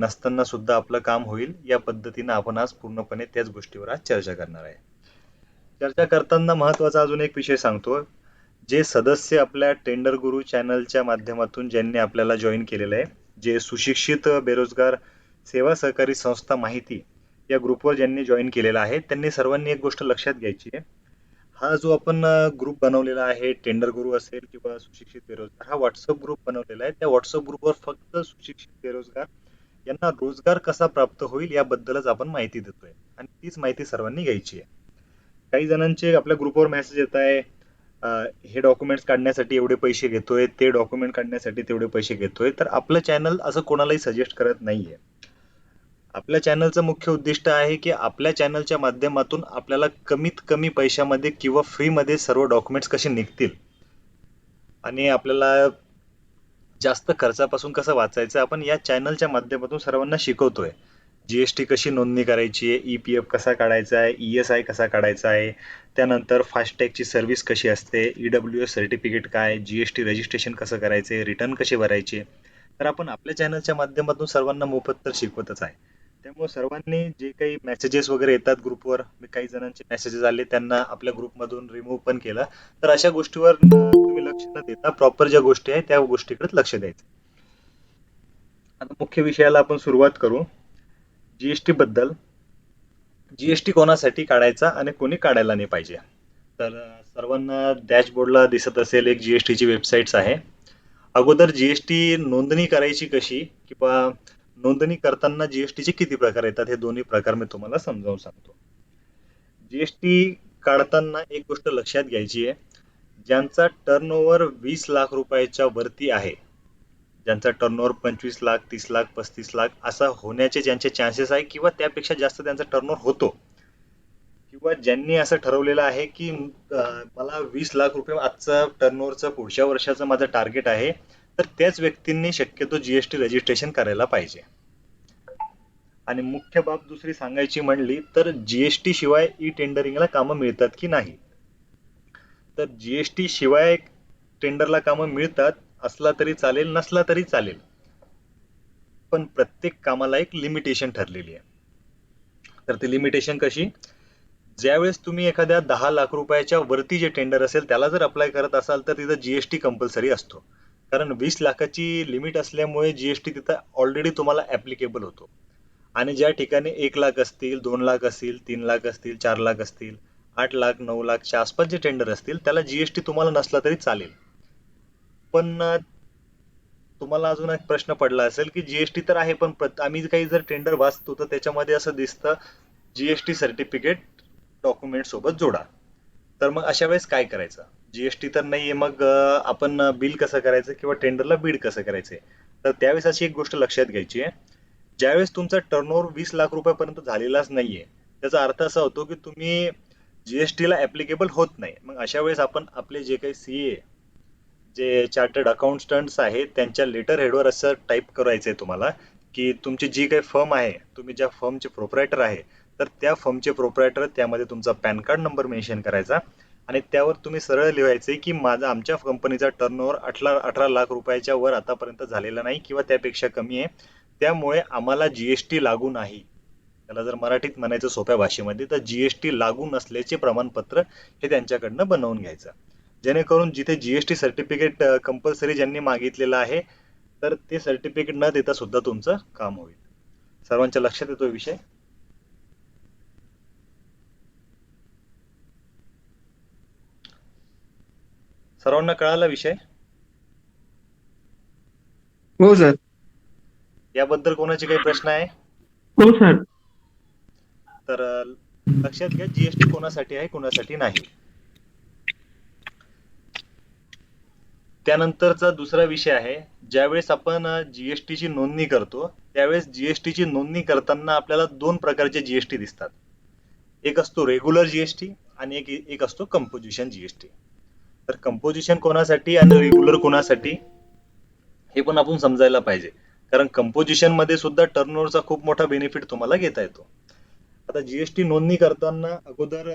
नसताना सुद्धा आपलं काम होईल या पद्धतीनं आपण आज पूर्णपणे त्याच गोष्टीवर आज चर्चा करणार आहे. चर्चा करताना महत्त्वाचा अजून एक विषय सांगतो. जे सदस्य आपल्या टेंडर गुरु चॅनलच्या माध्यमातून ज्यांनी आपल्याला जॉईन केलेलं आहे, जे सुशिक्षित बेरोजगार सेवा सहकारी संस्था माहिती या ग्रुपवर ज्यांनी जॉईन केलेला आहे, त्यांनी सर्वांनी एक गोष्ट लक्षात घ्यायची आहे. हा जो आपण ग्रुप बनवलेला आहे, टेंडर गुरु असेल किंवा सुशिक्षित बेरोजगार, हा व्हॉट्सअप ग्रुप बनवलेला आहे. त्या व्हॉट्सअप ग्रुपवर फक्त सुशिक्षित बेरोजगार यांना रोजगार कसा प्राप्त होईल याबद्दलच आपण माहिती देतोय आणि तीच माहिती सर्वांनी घ्यायची आहे. काही जणांचे आपल्या ग्रुपवर मेसेज येत आहे, हे डॉक्युमेंट्स काढण्यासाठी एवढे पैसे घेतोय, ते डॉक्युमेंट काढण्यासाठी तेवढे पैसे घेतोय. तर आपलं चॅनल असं कोणालाही सजेस्ट करत नाहीये. आपल्या चॅनलचं मुख्य उद्दिष्ट आहे की आपल्या चॅनलच्या माध्यमातून आपल्याला कमीत कमी पैशामध्ये किंवा फ्रीमध्ये सर्व डॉक्युमेंट्स कसे निघतील आणि आपल्याला जास्त खर्चापासून कसं वाचायचं आपण या चॅनलच्या माध्यमातून सर्वांना शिकवतोय. जीएसटी कशी नोंदणी करायची आहे, ईपीएफ कसा काढायचा आहे, ईएसआय कसा काढायचा आहे, त्यानंतर फास्टॅगची सर्व्हिस कशी असते, ईडब्ल्यूएस सर्टिफिकेट काय, जीएसटी रजिस्ट्रेशन कसं करायचे, रिटर्न कसे भरायचे. तर आपण आपल्या चॅनलच्या माध्यमातून सर्वांना मोफत तर शिकवतच आहे. त्यामुळे सर्वांनी जे काही मेसेजेस वगैरे येतात ग्रुपवर, मी काही जणांचे मेसेजेस आले त्यांना आपल्या ग्रुपमधून रिमूव्ह पण केलं. तर अशा गोष्टीवर तुम्ही लक्ष न देता प्रॉपर ज्या गोष्टी आहेत त्या गोष्टीकडे लक्ष द्यायचं. आता मुख्य विषयाला आपण सुरुवात करू. जीएसटी बद्दल. जीएसटी कोणासाठी काढायचा आणि कोणी काढायला नाही पाहिजे. तर सर्वांना डॅशबोर्डला दिसत असेल एक जीएसटीची वेबसाईट आहे. अगोदर जीएसटी नोंदणी करायची कशी किंवा नोंदणी करताना जीएसटीचे किती प्रकार येतात हे दोन्ही प्रकार मी तुम्हाला समजावून सांगतो. जीएसटी काढताना एक गोष्ट लक्षात घ्यायची आहे, ज्यांचा टर्नओव्हर 20 लाख रुपयाच्या वरती आहे, ज्यांचा टर्नओव्हर 25 लाख, 30 लाख, 35 लाख असा होण्याचे ज्यांचे चान्सेस आहे किंवा त्यापेक्षा जास्त त्यांचा टर्नओव्हर होतो किंवा ज्यांनी असं ठरवलेलं आहे की मला 20 लाख रुपये आजचा टर्नओव्हरचं पुढच्या वर्षाचं माझं टार्गेट आहे, तर त्याच व्यक्तींनी शक्यतो जीएसटी रजिस्ट्रेशन करायला पाहिजे. आणि मुख्य बाब दुसरी सांगायची म्हणली तर जीएसटी शिवाय ई टेंडरिंगला कामं मिळतात की नाही. तर जीएसटी शिवाय टेंडरला कामं मिळतात असला तरी चालेल, नसला तरी चालेल, पण प्रत्येक कामाला एक लिमिटेशन ठरलेली आहे. तर ती लिमिटेशन कशी, ज्यावेळेस तुम्ही एखाद्या 10 लाख रुपयाच्या वरती जे टेंडर असेल त्याला जर अप्लाय करत असाल तर तिथं जीएसटी कंपल्सरी असतो. कारण 20 लाखाची लिमिट असल्यामुळे जीएसटी तिथं ऑलरेडी तुम्हाला ऍप्लिकेबल होतो. आणि ज्या ठिकाणी 1 लाख असतील, 2 लाख असतील, 3 लाख असतील, 4 लाख असतील, 8 लाख, 9 लाखच्या आसपास जे टेंडर असतील त्याला जीएसटी तुम्हाला नसला तरी चालेल. पण तुम्हाला अजून एक प्रश्न पडला असेल की जीएसटी तर आहे पण आम्ही काही जर टेंडर वाचतो तर त्याच्यामध्ये असं दिसतं जीएसटी सर्टिफिकेट डॉक्युमेंट सोबत जोडा. तर मग अशा वेळेस काय करायचं, जीएसटी तर नाहीये, मग आपण बिल कसं करायचं किंवा टेंडरला बीड कसं करायचंय. तर त्यावेळेस अशी एक गोष्ट लक्षात घ्यायची आहे, ज्यावेळेस तुमचा टर्नओव्हर 20 लाख रुपयापर्यंत झालेलाच नाहीये त्याचा अर्थ असा होतो की तुम्ही जीएसटी ला ऍप्लिकेबल होत नाही. मग अशा वेळेस आपण आपले जे काही सीए, जे चार्टर्ड अकाउंटंट्स आहेत त्यांच्या लेटर हेडवर असं टाईप करायचंय तुम्हाला की तुमची जी काही फर्म आहे, तुम्ही ज्या फर्मचे प्रोप्रायटर आहे, तर त्या फर्मचे प्रोप्रायटर त्यामध्ये तुमचा पॅन कार्ड नंबर मेन्शन करायचा आणि त्यावर तुम्ही सरळ लिहायचे की माझा आमच्या कंपनीचा टर्नओव्हर 18 लाख रुपयाच्या वर आतापर्यंत झालेला नाही किंवा त्यापेक्षा कमी आहे, त्यामुळे आम्हाला जीएसटी लागू नाही. त्याला जर मराठीत म्हणायचं सोप्या भाषेमध्ये तर जीएसटी लागू नसल्याचे प्रमाणपत्र हे त्यांच्याकडनं बनवून घ्यायचं, जेणेकरून जिथे जीएसटी सर्टिफिकेट कंपल्सरी ज्यांनी मागितलेलं आहे तर ते सर्टिफिकेट न देता सुद्धा तुमचं काम होईल. सर्वांच्या लक्षात येतो विषय. सर्वांना कळाला विषय. हो सर. याबद्दल कोणाचे काही प्रश्न आहे हो सर. तर लक्षात घ्या जीएसटी कोणासाठी आहे कोणासाठी नाही. त्यानंतरचा दुसरा विषय आहे, ज्यावेळेस आपण जीएसटीची नोंदणी करतो त्यावेळेस जीएसटीची नोंदणी करताना आपल्याला दोन प्रकारचे जीएसटी दिसतात. एक असतो रेग्युलर जीएसटी आणि एक असतो कंपोजिशन जीएसटी. तर कंपोजिशन कोणासाठी आणि रेग्युलर कोणासाठी हे पण आपण समजायला पाहिजे, कारण कंपोजिशन मध्ये सुद्धा टर्नओव्हरचा खूप मोठा बेनिफिट तुम्हाला घेता येतो. आता जीएसटी नोंदणी करताना अगोदर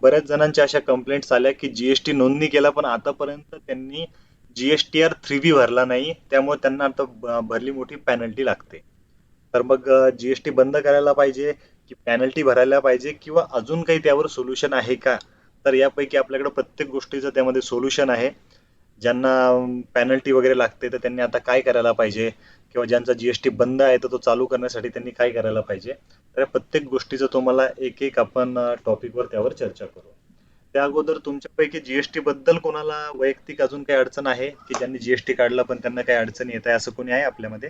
बऱ्याच जणांच्या अशा कंप्लेंट्स आल्या की जीएसटी नोंदणी केला पण आतापर्यंत त्यांनी जीएसटीआर 3B भरला नाही, त्यामुळे त्यांना आता भरली मोठी पेनल्टी लागते. तर मग जीएसटी बंद करायला पाहिजे की पेनल्टी भरायला पाहिजे किंवा अजून काही त्यावर सोल्युशन आहे का? तर यापैकी आपल्याकडे प्रत्येक गोष्टीचं त्यामध्ये सोल्युशन आहे. ज्यांना पेनल्टी वगैरे लागते तर त्यांनी आता काय करायला पाहिजे किंवा ज्यांचा जीएसटी बंद आहे तर तो चालू करण्यासाठी त्यांनी काय करायला पाहिजे. तर या प्रत्येक गोष्टीचं तुम्हाला एक एक आपण टॉपिकवर त्यावर चर्चा करू. त्या अगोदर तुमच्यापैकी जीएसटी बद्दल कोणाला वैयक्तिक अजून काही अडचण आहे की ज्यांनी जीएसटी काढला पण त्यांना काही अडचण येत आहे असं कोणी आहे आपल्यामध्ये?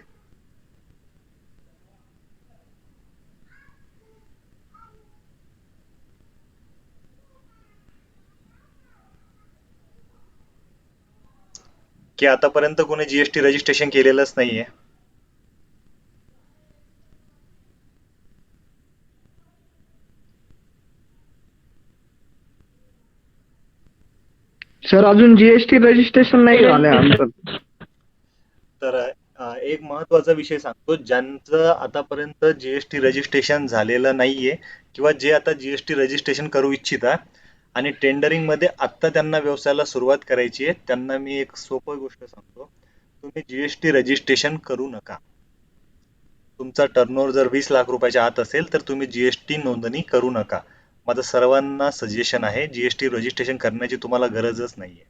की आतापर्यंत कोणी जीएसटी रजिस्ट्रेशन केलेलंच नाहीये? सर अजून जीएसटी रजिस्ट्रेशन नाही झालंय आमचं. तर एक महत्वाचा विषय सांगतो, ज्यांचं आतापर्यंत जीएसटी रजिस्ट्रेशन झालेलं नाहीये किंवा जे आता जीएसटी रजिस्ट्रेशन करू इच्छिता आणि टेंडरिंग मध्ये आत्ता त्यांना व्यवसायाला सुरुवात करायची आहे, त्यांना मी एक सोपं गोष्ट सांगतो. तुम्ही जीएसटी रजिस्ट्रेशन करू नका. तुमचा टर्नओव्हर जर 20 लाख रुपयाच्या आत असेल तर तुम्ही जीएसटी नोंदणी करू नका. माझं सर्वांना सजेशन आहे, जीएसटी रजिस्ट्रेशन करण्याची तुम्हाला गरजच नाहीये.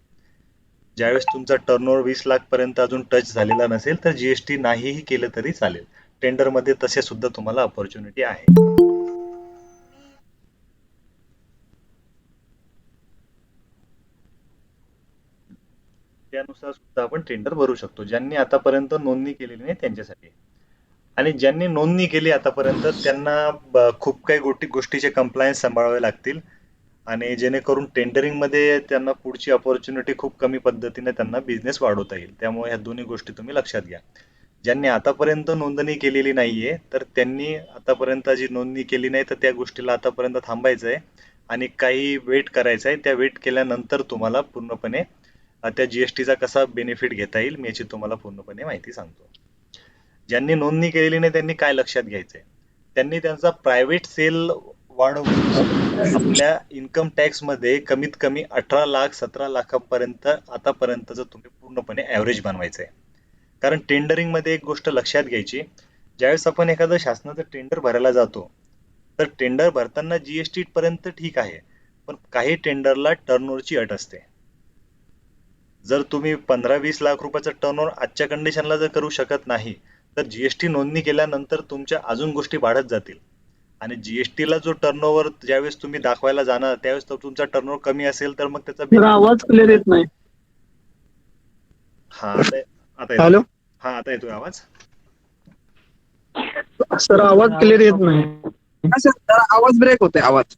ज्यावेळेस तुमचा टर्नओव्हर 20 लाख पर्यंत अजून टच झालेला नसेल तर जीएसटी नाहीही केलं तरी चालेल. टेंडरमध्ये तसे सुद्धा तुम्हाला ऑपॉर्च्युनिटी आहे. त्यानुसार सुद्धा आपण टेंडर भरू शकतो, ज्यांनी आतापर्यंत नोंदणी केलेली नाही त्यांच्यासाठी. आणि ज्यांनी नोंदणी केली आतापर्यंत त्यांना खूप काही गोष्टीचे कंप्लायन्स सांभाळावे लागतील आणि जेणेकरून टेंडरिंग मध्ये त्यांना पुढची ऑपॉर्च्युनिटी खूप कमी पद्धतीने त्यांना बिझनेस वाढवता येईल. त्यामुळे ह्या दोन्ही गोष्टी तुम्ही लक्षात घ्या. ज्यांनी आतापर्यंत नोंदणी केलेली नाहीये तर त्यांनी आतापर्यंत जी नोंदणी केली नाही तर त्या गोष्टीला आतापर्यंत थांबायचं आहे आणि काही वेट करायचं आहे. त्या वेट केल्यानंतर तुम्हाला पूर्णपणे त्या जीएसटीचा कसा बेनिफिट घेता येईल मी याची तुम्हाला पूर्णपणे माहिती सांगतो. ज्यांनी नोंदणी केलेली नाही त्यांनी काय लक्षात घ्यायचंय, त्यांनी त्यांचा प्रायव्हेट सेल वाढवून आपल्या इन्कम टॅक्स मध्ये कमीत कमी 18 लाख 17 लाखापर्यंत आतापर्यंतच तुम्ही पूर्णपणे ऍव्हरेज बनवायचंय. कारण टेंडरिंग मध्ये एक गोष्ट लक्षात घ्यायची, ज्यावेळेस आपण एखादं शासनाचं टेंडर भरायला जातो तर टेंडर भरताना जीएसटी पर्यंत ठीक आहे, पण काही टेंडरला टर्नओव्हरची अट असते. जर तुम्ही 15-20 लाख रुपयाचा टर्नओव्हर आजच्या कंडिशनला जर करू शकत नाही तर जीएसटी नोंदणी केल्यानंतर तुमच्या अजून गोष्टी वाढत जातील आणि जीएसटी ला जो टर्नओव्हर ज्यावेळेस तुम्ही दाखवायला जाणार त्यावेळेस तो तुमचा टर्नओव्हर कमी असेल तर मग त्याचा सर आवाज क्लिअर येत नाही. हा आता आता येतो. हॅलो हा आता येतोय आवाज. सर आवाज क्लिअर येत नाही. सर आवाज ब्रेक होते आवाज.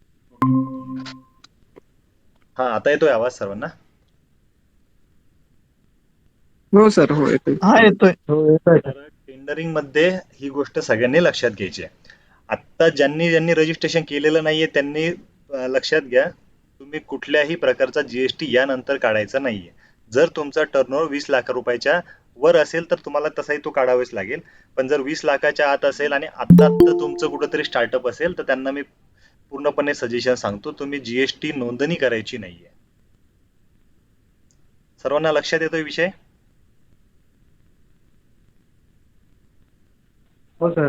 हा आता येतोय आवाज सर्वांना. हो सर हो येतोय. हा येतोय. हो येतोय. तर टेंडरिंग मध्ये ही गोष्ट सगळ्यांनी लक्षात घ्यायची आहे. आता ज्यांनी ज्यांनी रजिस्ट्रेशन केलेलं नाहीये त्यांनी लक्षात घ्या, तुम्ही कुठल्याही प्रकारचा जीएसटी यानंतर काढायचा नाहीये. जर तुमचा टर्नओव्हर 20 लाख रुपयाच्या वर असेल तर तुम्हाला तसाही तो काढावाच लागेल. पण जर 20 लाखाच्या आत असेल आणि आता तुमचं कुठंतरी स्टार्टअप असेल तर त्यांना मी पूर्णपणे सजेशन सांगतो, तुम्ही जीएसटी नोंदणी करायची नाहीये. सर्वांना लक्षात येतोय विषय? हो सर.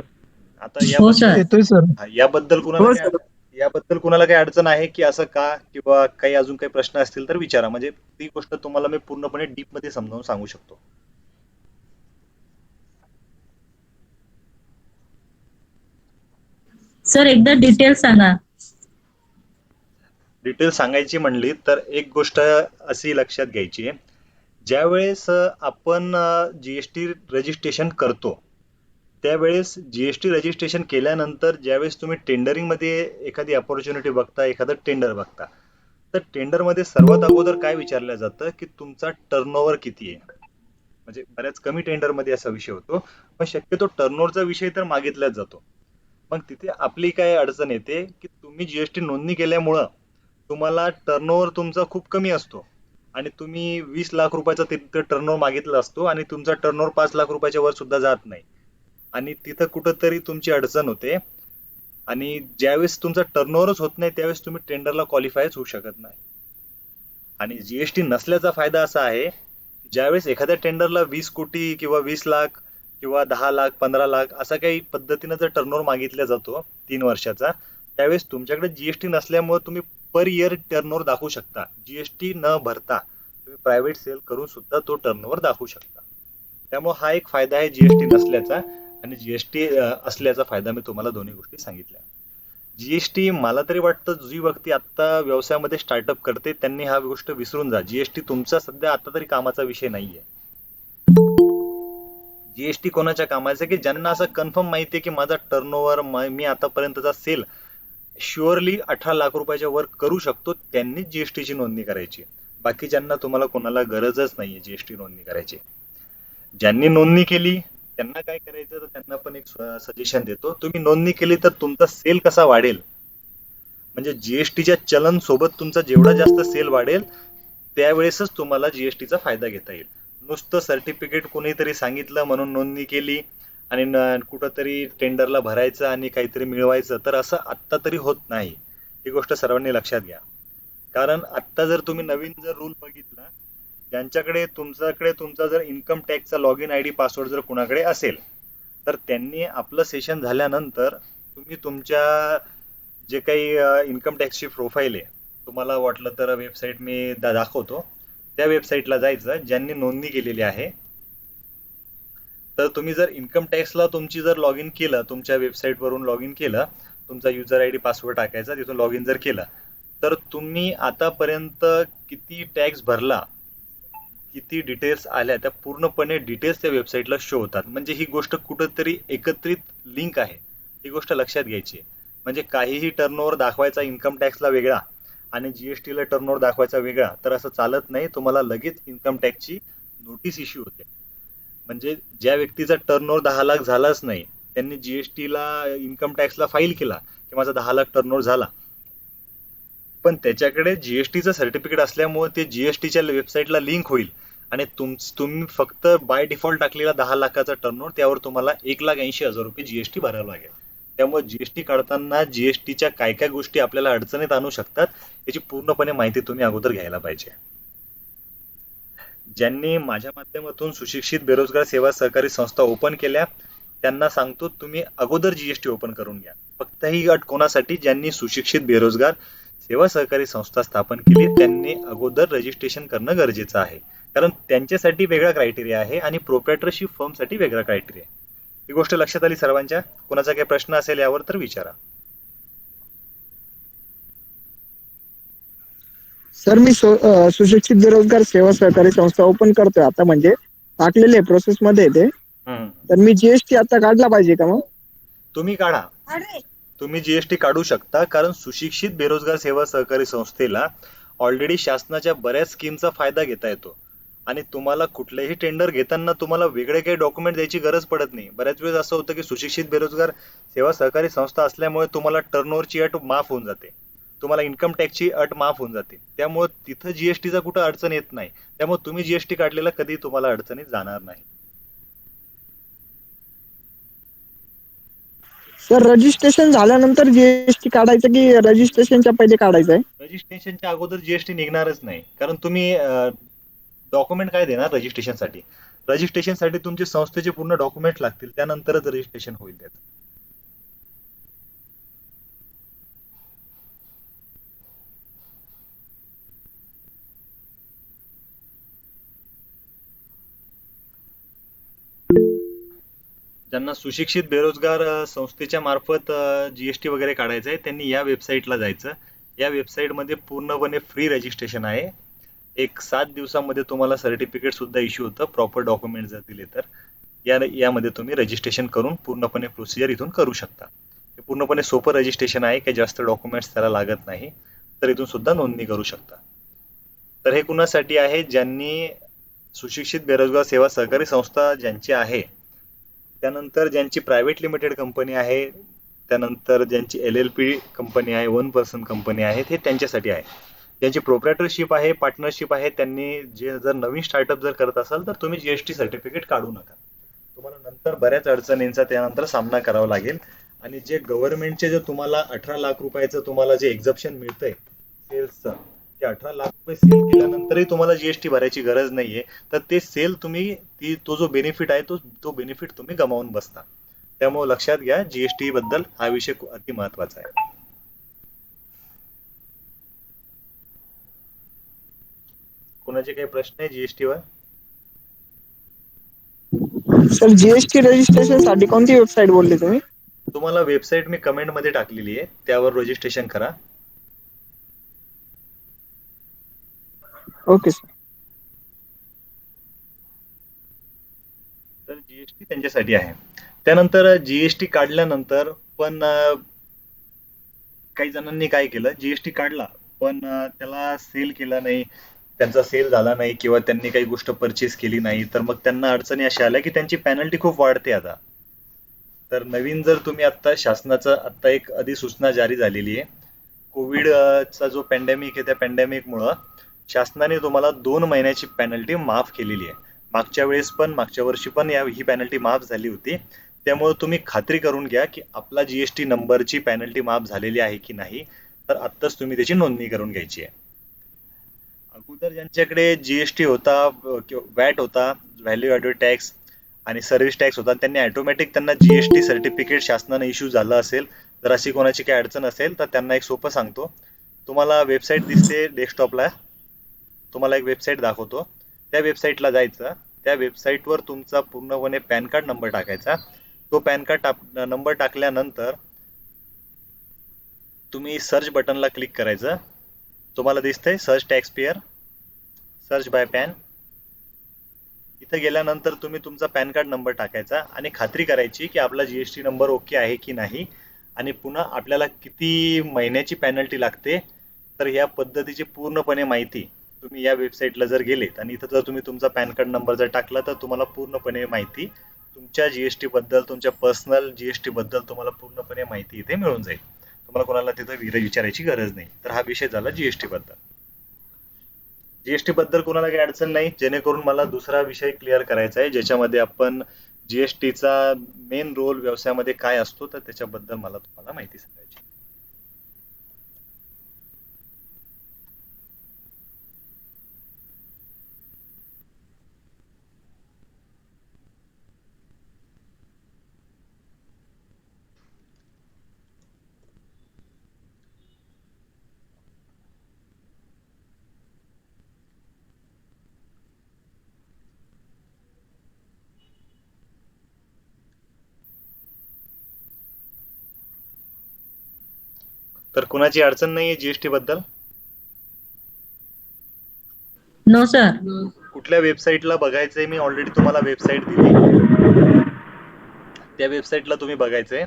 आता हो सर. येतोय सर. याबद्दल हो सर. याबद्दल कुणाला काही अडचण आहे की असं का किंवा काही अजून काही प्रश्न असतील तर विचारा, म्हणजे ती गोष्ट तुम्हाला मी पूर्णपणे डीप मध्ये समजावून सांगू शकतो. सर एकदा डिटेल सांगा. डिटेल सांगायची म्हणली तर एक गोष्ट अशी लक्षात घ्यायची आहे, ज्यावेळेस आपण जीएसटी रजिस्ट्रेशन करतो त्यावेळेस जीएसटी रजिस्ट्रेशन केल्यानंतर ज्यावेळेस तुम्ही टेंडरिंग मध्ये एखादी अपॉर्च्युनिटी बघता, एखादं टेंडर बघता, तर टेंडर मध्ये सर्वात अगोदर काय विचारलं जातं की तुमचा टर्नओव्हर किती आहे. म्हणजे बऱ्याच कमी टेंडर मध्ये असा विषय होतो, पण शक्यतो टर्नओव्हरचा विषय तर मागितलाच जातो. मग तिथे आपली काय अडचण येते की तुम्ही जीएसटी नोंदणी केल्यामुळं तुम्हाला टर्नओव्हर तुमचा खूप कमी असतो आणि तुम्ही 20 लाख रुपयाचा तिथे टर्नओव्हर मागितला असतो आणि तुमचा टर्नओव्हर 5 लाख रुपयाच्या वर सुद्धा जात नाही आणि तिथं कुठंतरी तुमची अडचण होते आणि ज्यावेळेस तुमचा टर्नओव्हरच होत नाही त्यावेळेस तुम्ही टेंडरला क्वालिफायच होऊ शकत नाही. आणि जीएसटी नसल्याचा फायदा असा आहे, ज्यावेळेस एखाद्या टेंडरला 20 कोटी किंवा 20 लाख किंवा 10 लाख 15 लाख असा काही पद्धतीनं जर टर्नओव्हर मागितला जातो 3 वर्षाचा, त्यावेळेस तुमच्याकडे जीएसटी नसल्यामुळे तुम्ही पर इयर टर्नओव्हर दाखवू शकता. जीएसटी न भरता तुम्ही प्रायव्हेट सेल करून सुद्धा तो टर्नओव्हर दाखवू शकता. त्यामुळे हा एक फायदा आहे जीएसटी नसल्याचा, आणि जीएसटी असल्याचा फायदा मी तुम्हाला दोन्ही गोष्टी सांगितल्या. जीएसटी मला तरी वाटतं जी व्यक्ती आता व्यवसायामध्ये स्टार्टअप करते त्यांनी हा गोष्ट विसरून जा. जीएसटी तुमचा सध्या आता तरी कामाचा विषय नाहीये. जीएसटी कोणाच्या कामाचं की ज्यांना असं कन्फर्म माहितीये की माझा टर्नओव्हर मी आतापर्यंतचा सेल शुअरली 18 लाख रुपयाच्या वर करू शकतो, त्यांनीच जीएसटीची नोंदणी करायची. बाकी ज्यांना तुम्हाला कोणाला गरजच नाहीये जीएसटी नोंदणी करायची. ज्यांनी नोंदणी केली त्यांना काय करायचं, तर त्यांना पण एक सजेशन देतो, तुम्ही नोंदणी केली तर तुमचा सेल कसा वाढेल, म्हणजे जीएसटीच्या चलन सोबत तुमचा जेवढा जास्त सेल वाढेल त्यावेळेसच तुम्हाला जीएसटीचा फायदा घेता येईल. नुसतं सर्टिफिकेट कोणीतरी सांगितलं म्हणून नोंदणी केली आणि कुठंतरी टेंडरला भरायचं आणि काहीतरी मिळवायचं, तर असं आत्ता तरी होत नाही. ही गोष्ट सर्वांनी लक्षात घ्या. कारण आत्ता जर तुम्ही नवीन जर रूल बघितला, ज्यांच्याकडे तुमचा जर इन्कम टॅक्सचा लॉग इन आयडी पासवर्ड जर कुणाकडे असेल, तर त्यांनी आपलं सेशन झाल्यानंतर तुम्ही तुमच्या जे काही इन्कम टॅक्सची प्रोफाईल आहे, तुम्हाला वाटलं तर वेबसाईट मी दाखवतो, त्या वेबसाईटला जायचं ज्यांनी नोंदणी केलेली आहे. तर तुम्ही जर इन्कम टॅक्सला तुमची जर लॉग इन केलं, तुमच्या वेबसाईट वरून लॉग इन केलं, तुमचा युजर आयडी पासवर्ड टाकायचा, तिथून लॉग इन जर केलं, तर तुम्ही आतापर्यंत किती टॅक्स भरला, किती डिटेल्स आल्या, त्या पूर्णपणे डिटेल्स त्या वेबसाईटला शो होतात. म्हणजे ही गोष्ट कुठंतरी एकत्रित लिंक आहे, ही गोष्ट लक्षात घ्यायची. म्हणजे काहीही टर्नओव्हर दाखवायचा इन्कम टॅक्सला वेगळा आणि जीएसटीला टर्नओव्हर दाखवायचा वेगळा, तर असं चालत नाही. तुम्हाला लगेच इन्कम टॅक्सची नोटीस इश्यू होते. म्हणजे ज्या व्यक्तीचा टर्नओव्हर 10 लाख झालाच नाही, त्यांनी जीएसटीला इन्कम टॅक्सला फाईल केला की माझा 10 लाख टर्नओव्हर झाला, पण त्याच्याकडे जीएसटीचं सर्टिफिकेट असल्यामुळे ते जीएसटीच्या वेबसाईटला लिंक होईल आणि तुम्ही फक्त बाय डिफॉल्ट टाकलेला 10 लाखाचा टर्नओव्हर, त्यावर तुम्हाला 1,80,000 रुपये जीएसटी भरावं लागेल. त्यामुळे जीएसटी काढताना जीएसटीच्या काय काय गोष्टी आपल्याला अडचणीत आणू शकतात याची पूर्णपणे माहिती तुम्ही अगोदर घ्यायला पाहिजे. ज्यांनी माझ्या माध्यमातून सुशिक्षित बेरोजगार सेवा सहकारी संस्था ओपन केल्या त्यांना सांगतो, तुम्ही अगोदर जीएसटी ओपन करून घ्या. फक्त ही अट कोणासाठी, ज्यांनी सुशिक्षित बेरोजगार सेवा सहकारी संस्था स्थापन केली त्यांनी अगोदर रजिस्ट्रेशन करणं गरजेचं आहे. कारण त्यांच्यासाठी वेगळा क्रायटेरिया आहे आणि प्रोप्रायटरशिप फर्मसाठी वेगळा क्रायटेरिया आहे. ही गोष्ट लक्षात आली सर्वांच्या? कोणाचा काही प्रश्न असेल यावर तर विचारा. सर मी सुशिक्षित बेरोजगार सेवा सहकारी संस्था ओपन करतोय आता, म्हणजे टाकलेले प्रोसेस मध्ये येते, तर मी जीएसटी आता काढला पाहिजे का मग? तुम्ही काढा, तुम्ही जीएसटी काढू शकता. कारण सुशिक्षित बेरोजगार सेवा सहकारी संस्थेला ऑलरेडी शासनाच्या बऱ्याच स्कीमचा फायदा घेता येतो आणि तुम्हाला कुठलेही टेंडर घेताना तुम्हाला वेगळे काही डॉक्युमेंट द्यायची गरज पडत नाही. बऱ्याच वेळेस असं होतं की सुशिक्षित बेरोजगार सेवा सहकारी संस्था असल्यामुळे तुम्हाला टर्नओव्हरची अट माफ होऊन जाते, तुम्हाला इन्कम टॅक्सची अट माफ होऊन जाते. त्यामुळे तिथं जीएसटीचा कुठं अडचण येत नाही. त्यामुळे तुम्ही जीएसटी काढलेला कधी तुम्हाला अडचणीत जाणार नाही. सर रजिस्ट्रेशन झाल्यानंतर जीएसटी काढायचं की रजिस्ट्रेशनच्या पहिले काढायचं आहे? रजिस्ट्रेशनच्या अगोदर जीएसटी निघणारच नाही. कारण तुम्ही डॉक्युमेंट काय देणार रजिस्ट्रेशनसाठी? रजिस्ट्रेशनसाठी तुमचे संस्थेचे पूर्ण डॉक्युमेंट लागतील, त्यानंतरच रजिस्ट्रेशन होईल त्याचं. ज्यांना सुशिक्षित बेरोजगार संस्थेच्या मार्फत जीएसटी वगैरे काढायचं आहे त्यांनी या वेबसाईटला जायचं. या वेबसाईटमध्ये पूर्णपणे फ्री रजिस्ट्रेशन आहे. एक 7 दिवसामध्ये तुम्हाला सर्टिफिकेट सुद्धा इश्यू होतं, प्रॉपर डॉक्युमेंट जर दिले तर. यामध्ये तुम्ही रजिस्ट्रेशन करून पूर्णपणे प्रोसिजर इथून करू शकता. हे पूर्णपणे सोपं रजिस्ट्रेशन आहे, काही जास्त डॉक्युमेंट्स त्याला लागत नाही, तर इथून सुद्धा नोंदणी करू शकता. तर हे कुणासाठी आहे? ज्यांनी सुशिक्षित बेरोजगार सेवा सहकारी संस्था ज्यांची आहे, त्यानंतर ज्यांची प्रायव्हेट लिमिटेड कंपनी आहे, त्यानंतर ज्यांची LLP कंपनी आहे, 1 पर्सन कंपनी आहे, हे त्यांच्यासाठी आहे. ज्यांची प्रोप्रायटरशिप आहे, पार्टनरशिप आहे, त्यांनी जर नवीन स्टार्टअप जर करत असाल तर तुम्ही जीएसटी सर्टिफिकेट काढू नका. तुम्हाला नंतर बऱ्याच अडचणींचा त्यानंतर सामना करावा लागेल. आणि जे गव्हर्नमेंटचे जे तुम्हाला 18 लाख रुपयाचं तुम्हाला जे एक्झम्पशन मिळतंय सेल्सचं, की 18 लाख रुपये सेल केल्यानंतरही तुम्हाला जीएसटी भरायची गरज नाहीये, तर ते सेल तुम्ही तो जो बेनिफिट आहे तो बेनिफिट तुम्ही गमावून बसता. त्यामुळे लक्षात घ्या, जीएसटी बद्दल हा विषय अति महत्वाचा आहे. कोणाचे काही प्रश्न आहे जीएसटी वर? सर जीएसटी रजिस्ट्रेशन साठी कोणती वेबसाईट बोलले तुम्ही? तुम्हाला वेबसाईट मी कमेंट मध्ये टाकलेली आहे, त्यावर रजिस्ट्रेशन करा. Okay sir. तर जीएसटी त्यांच्यासाठी आहे. त्यानंतर जीएसटी काढल्यानंतर पण काही जणांनी काय केलं, जीएसटी काढला पण त्याला सेल केला नाही, त्यांचा सेल झाला नाही किंवा त्यांनी काही गोष्ट परचेस केली नाही, तर मग त्यांना अडचणी अशा आल्या की त्यांची पेनल्टी खूप वाढते आता. तर नवीन जर तुम्ही आता शासनाचं आता एक अधिसूचना जारी झालेली आहे, कोविड चा जो पॅन्डेमिक आहे त्या पॅन्डेमिकमुळं शासनाने तुम्हाला 2 महिन्याची पेनल्टी माफ केलेली आहे. मागच्या वर्षी पण ही पेनल्टी माफ झाली होती. त्यामुळे तुम्ही खात्री करून घ्या की आपला जीएसटी नंबरची पेनल्टी माफ झालेली आहे की नाही, तर आत्ताच तुम्ही त्याची नोंदणी करून घ्यायची आहे. अगोदर ज्यांच्याकडे जीएसटी होता, वॅट होता, व्हॅल्यू ॲडेड टॅक्स आणि सर्व्हिस टॅक्स होता, त्यांनी ऑटोमॅटिक त्यांना जीएसटी सर्टिफिकेट शासनाने इश्यू झालं असेल. जर अशी कोणाची काही अडचण असेल तर त्यांना एक सोपं सांगतो, तुम्हाला वेबसाईट दिसते डेस्कटॉपला, तुम्हाला एक वेबसाईट दाखवतो, त्या वेबसाईटला जायचं. त्या वेबसाईटवर तुमचा पूर्णपणे पॅन कार्ड नंबर टाकायचा. तो पॅन कार्ड नंबर टाकल्यानंतर तुम्ही सर्च बटनला क्लिक करायचं. तुम्हाला दिसतंय search tax pair, search by pan. इथं गेल्यानंतर तुम्ही तुमचा पॅन कार्ड नंबर टाकायचा आणि खात्री करायची की आपला जीएसटी नंबर ओके आहे की नाही, आणि पुन्हा आपल्याला किती महिन्याची पेनल्टी लागते, तर या पद्धतीची पूर्णपणे माहिती तुम्ही या वेबसाईटला जर गेलेत आणि इथं जर तुम्ही तुमचा पॅन कार्ड नंबर जर टाकला, तर तुम्हाला पूर्णपणे माहिती तुमच्या जीएसटी बद्दल, तुमच्या पर्सनल जीएसटी बद्दल तुम्हाला पूर्णपणे माहिती इथे मिळून जाईल. तुम्हाला कोणाला तिथं विचारायची गरज नाही. तर हा विषय झाला जीएसटी बद्दल. जीएसटी बद्दल कोणाला काही अडचण नाही, जेणेकरून मला दुसरा विषय क्लिअर करायचा आहे, ज्याच्यामध्ये आपण जीएसटीचा मेन रोल व्यवसायामध्ये काय असतो, तर त्याच्याबद्दल मला तुम्हाला माहिती सांगायची. तर कुणाची अडचण नाहीये जीएसटी बद्दल? No sir. कुठल्या वेबसाईटला बघायचंय? मी ऑलरेडी तुम्हाला वेबसाईट दिली, त्या वेबसाईटला तुम्ही बघायचंय.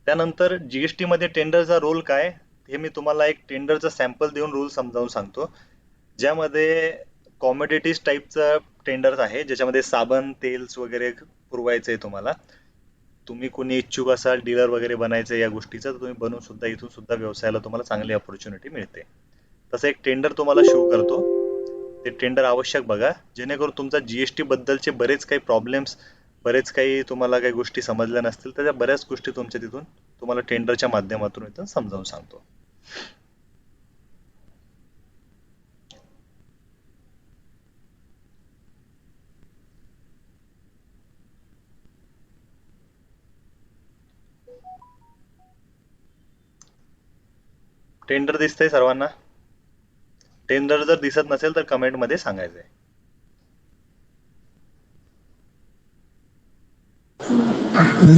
त्यानंतर जीएसटी मध्ये टेंडरचा रोल काय हे मी तुम्हाला एक टेंडरचा सॅम्पल देऊन रूल समजावून सांगतो, ज्यामध्ये कॉमोडिटीज टाईपचं टेंडर आहे, ज्याच्यामध्ये साबण, तेल्स वगैरे पुरवायचंय तुम्हाला. तुम्ही कोणी इच्छुक असाल डीलर वगैरे बनायचं या गोष्टीचं, तर तुम्ही बनवून सुद्धा इथून सुद्धा व्यवसायाला तुम्हाला चांगली ऑपॉर्च्युनिटी मिळते. तसं एक टेंडर तुम्हाला शो करतो, ते टेंडर आवश्यक बघा, जेणेकरून तुमचा जीएसटी बद्दलचे बरेच काही प्रॉब्लेम्स, बरेच काही तुम्हाला काही गोष्टी समजल्या नसतील, तर त्या बऱ्याच गोष्टी तुमच्या तिथून तुम्हाला टेंडरच्या माध्यमातून इथून समजावून सांगतो. टेंडर दिसतंय सर्वांना? टेंडर जर दिसत नसेल तर कमेंट मध्ये सांगायचंय.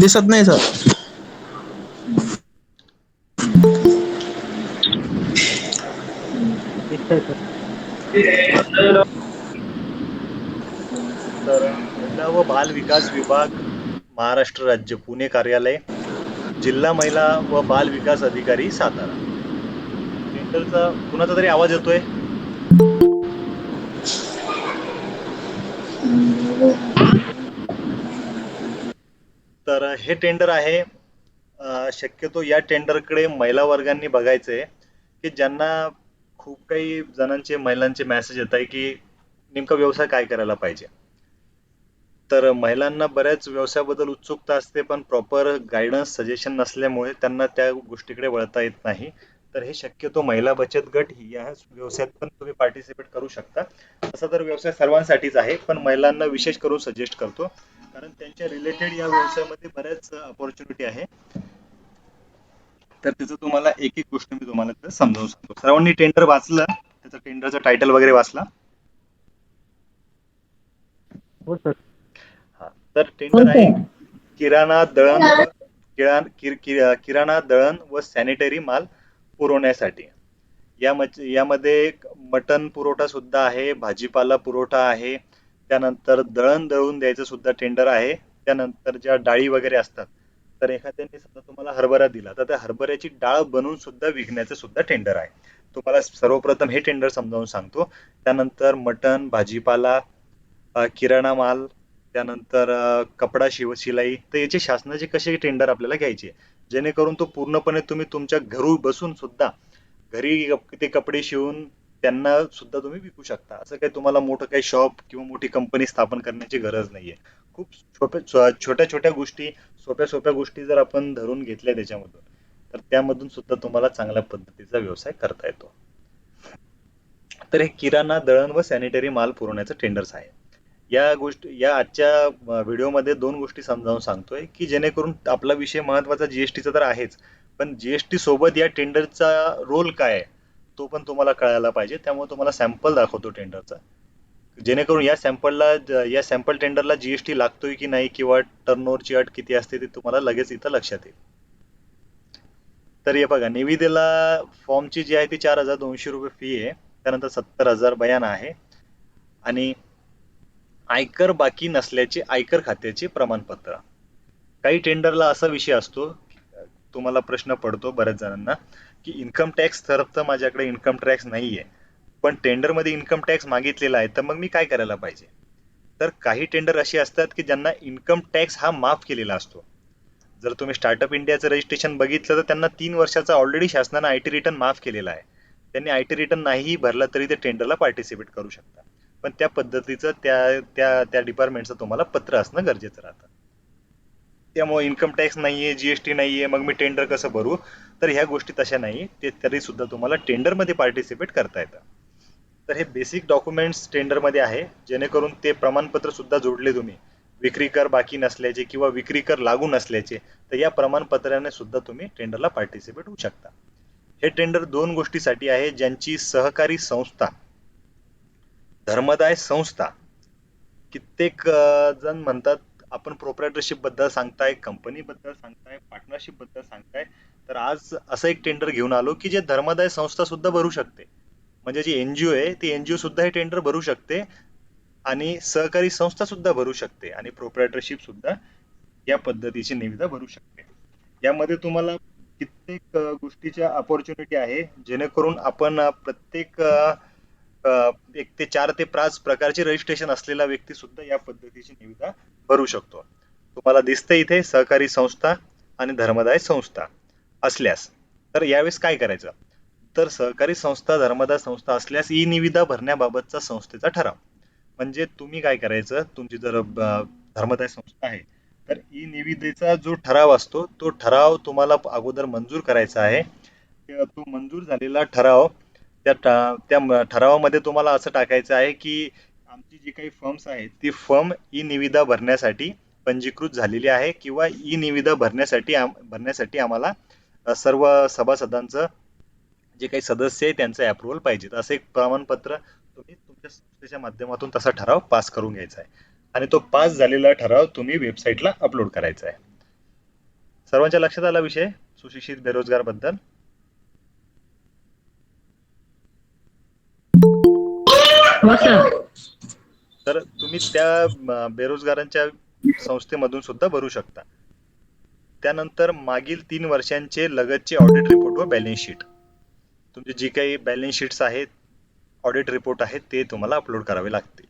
दिसत नाही सर. तर महिला व बाल विकास विभाग, महाराष्ट्र राज्य, पुणे कार्यालय, जिल्हा महिला व बाल विकास अधिकारी, सातारा. टेंडरचा कुणाचा तरी आवाज येतोय? तर हे टेंडर आहे. शक्यतो या टेंडरकडे महिला वर्गांनी बघायचंय, की ज्यांना खूप काही जणांचे, महिलांचे मेसेज येत आहे की नेमका व्यवसाय काय करायला पाहिजे. तर महिलांना बऱ्याच व्यवसायाबद्दल उत्सुकता असते, पण प्रॉपर गायडन्स, सजेशन नसल्यामुळे त्यांना त्या गोष्टीकडे वळता येत नाही. तर हे शक्यतो महिला बचत गट या व्यवसायात पण तुम्ही पार्टिसिपेट करू शकता. तसा तर व्यवसाय सर्वांसाठीच आहे, पण महिलांना विशेष करून सजेस्ट करतो, कारण त्यांच्या रिलेटेड या व्यवसायामध्ये बऱ्याच अपॉर्च्युनिटी आहे. तर त्याचं तुम्हाला एक एक गोष्ट मी तुम्हाला तिथं समजावून सांगतो. सर्वांनी टेंडर वाचलं, त्याचं टेंडरचं टायटल वगैरे वाचला? हो सर. हा, तर हो टेंडर आहे सर. किराणा दळण व किराणा दळण व सॅनिटरी माल पुरवण्यासाठी. यामध्ये मटण पुरवठा सुद्धा आहे, भाजीपाला पुरवठा आहे, त्यानंतर दळण दळून द्यायचं सुद्धा टेंडर आहे. त्यानंतर ज्या डाळी वगैरे असतात, तर एखाद्याने समजा तुम्हाला हरभरा दिला तर त्या हरभऱ्याची डाळ बनवून सुद्धा विकण्याचं सुद्धा टेंडर आहे. तुम्हाला सर्वप्रथम हे टेंडर समजावून सांगतो. त्यानंतर मटण, भाजीपाला, किराणा माल, त्यानंतर कपडा शिलाई. तर याचे शासनाचे कसे टेंडर आपल्याला घ्यायचे, जेणेकरून तो पूर्णपणे तुम्ही तुमच्या घरी बसून सुद्धा घरी ते कपडे शिवून त्यांना सुद्धा तुम्ही विकू शकता. असं काही तुम्हाला मोठं काही शॉप किंवा मोठी कंपनी स्थापन करण्याची गरज नाहीये. खूप छोट्या छोट्या गोष्टी, सोप्या सोप्या गोष्टी जर आपण धरून घेतल्या त्याच्यामधून, तर त्यामधून सुद्धा तुम्हाला चांगल्या पद्धतीचा व्यवसाय करता येतो. तर हे किराणा दळण व सॅनिटरी माल पुरवण्याचं टेंडर्स आहे. या आजच्या व्हिडिओमध्ये 2 गोष्टी समजावून सांगतोय, की जेणेकरून आपला विषय महत्त्वाचा जीएसटीचा तर आहेच, पण जीएसटी सोबत या टेंडरचा रोल काय आहे तो पण तुम्हाला कळायला पाहिजे. त्यामुळे तुम्हाला सॅम्पल दाखवतो टेंडरचा, जेणेकरून या सॅम्पल टेंडरला जीएसटी लागतोय की नाही किंवा टर्नओव्हरची अट किती असते ते तुम्हाला लगेच इथं लक्षात येईल. तर हे बघा, निविदेला फॉर्मची जी आहे ती 4,200 रुपये फी आहे. त्यानंतर 70,000 बयान आहे, आणि आयकर बाकी नसल्याचे आयकर खात्याचे प्रमाणपत्र. काही टेंडरला असा विषय असतो, तुम्हाला प्रश्न पडतो बऱ्याच जणांना, की इन्कम टॅक्स तर माझ्याकडे इन्कम टॅक्स नाहीये, पण टेंडरमध्ये इन्कम टॅक्स मागितलेला आहे, तर मग मी काय करायला पाहिजे? तर काही टेंडर असे असतात की ज्यांना इन्कम टॅक्स हा माफ केलेला असतो. जर तुम्ही स्टार्टअप इंडियाचं रजिस्ट्रेशन बघितलं तर त्यांना 3 वर्षाचा ऑलरेडी शासनानं आयटी रिटर्न माफ केलेला आहे. त्यांनी आयटी रिटर्न नाही भरला तरी ते टेंडरला पार्टिसिपेट करू शकतात, पण त्या पद्धतीचं त्या त्या त्या डिपार्टमेंटचं तुम्हाला पत्र असणं गरजेचं राहतं. त्यामुळे इन्कम टॅक्स नाहीये, जीएसटी नाहीये, मग मी टेंडर कसं भरू? तर ह्या गोष्टी तशा नाही, ते तरी सुद्धा तुम्हाला टेंडरमध्ये पार्टिसिपेट करता येतं. तर हे बेसिक डॉक्युमेंट्स टेंडरमध्ये आहे, जेणेकरून ते प्रमाणपत्र सुद्धा जोडले तुम्ही, विक्री कर बाकी नसल्याचे किंवा विक्री कर लागू नसल्याचे, तर या प्रमाणपत्राने सुद्धा तुम्ही टेंडरला पार्टिसिपेट होऊ शकता. हे टेंडर 2 गोष्टीसाठी आहे, ज्यांची सहकारी संस्था, धर्मदाय संस्था, कित्येक जण म्हणतात आपण प्रोप्रायटरशिप बद्दल सांगताय, कंपनी बद्दल सांगताय, पार्टनरशिप बद्दल सांगताय, तर आज असं एक टेंडर घेऊन आलो की जे धर्मदाय संस्था सुद्धा भरू शकते. म्हणजे जी एनजीओ आहे ती एनजीओ सुद्धा हे टेंडर भरू शकते, आणि सहकारी संस्था सुद्धा भरू शकते, आणि प्रोप्रायटरशिप सुद्धा या पद्धतीची निविदा भरू शकते. यामध्ये तुम्हाला कित्येक गोष्टीच्या अपॉर्च्युनिटी आहे, जेणेकरून आपण प्रत्येक 1 ते 4 ते 5 प्रकारचे रजिस्ट्रेशन असलेला व्यक्ती सुद्धा या पद्धतीची निविदा भरू शकतो. तुम्हाला दिसते इथे सहकारी संस्था आणि धर्मदाय संस्था असल्यास, तर यावेळेस काय करायचं? तर सहकारी संस्था, धर्मदाय संस्था असल्यास ई निविदा भरण्याबाबतचा संस्थेचा ठराव. म्हणजे तुम्ही काय करायचं, तुमची जर धर्मदाय संस्था आहे तर ई निविदेचा जो ठराव असतो तो ठराव तुम्हाला अगोदर मंजूर करायचा आहे. तो मंजूर झालेला ठराव, त्या ठरावामध्ये तुम्हाला असं टाकायचं आहे की आमची जी काही फर्म्स आहेत ती फर्म ई निविदा भरण्यासाठी पंजीकृत झालेली आहे, किंवा ई निविदा भरण्यासाठी आम्हाला सर्व सभासदांचं, जे काही सदस्य आहे त्यांचं अप्रुव्हल पाहिजे. असं एक प्रमाणपत्र तुम्ही तुमच्या संस्थेच्या माध्यमातून तसा ठराव पास करून घ्यायचा आहे, आणि तो पास झालेला ठराव तुम्ही वेबसाईटला अपलोड करायचा आहे. सर्वांच्या लक्षात आला विषय सुशिक्षित बेरोजगार बद्दल? हो सर. तर तुम्ही त्या बेरोजगारांच्या संस्थेमधून सुद्धा भरू शकता. त्यानंतर मागील 3 वर्षांचे लगतचे ऑडिट रिपोर्ट व बॅलन्स शीट, तुमचे जी काही बॅलन्स शीट्स आहेत, ऑडिट रिपोर्ट आहेत, ते तुम्हाला अपलोड करावे लागतील.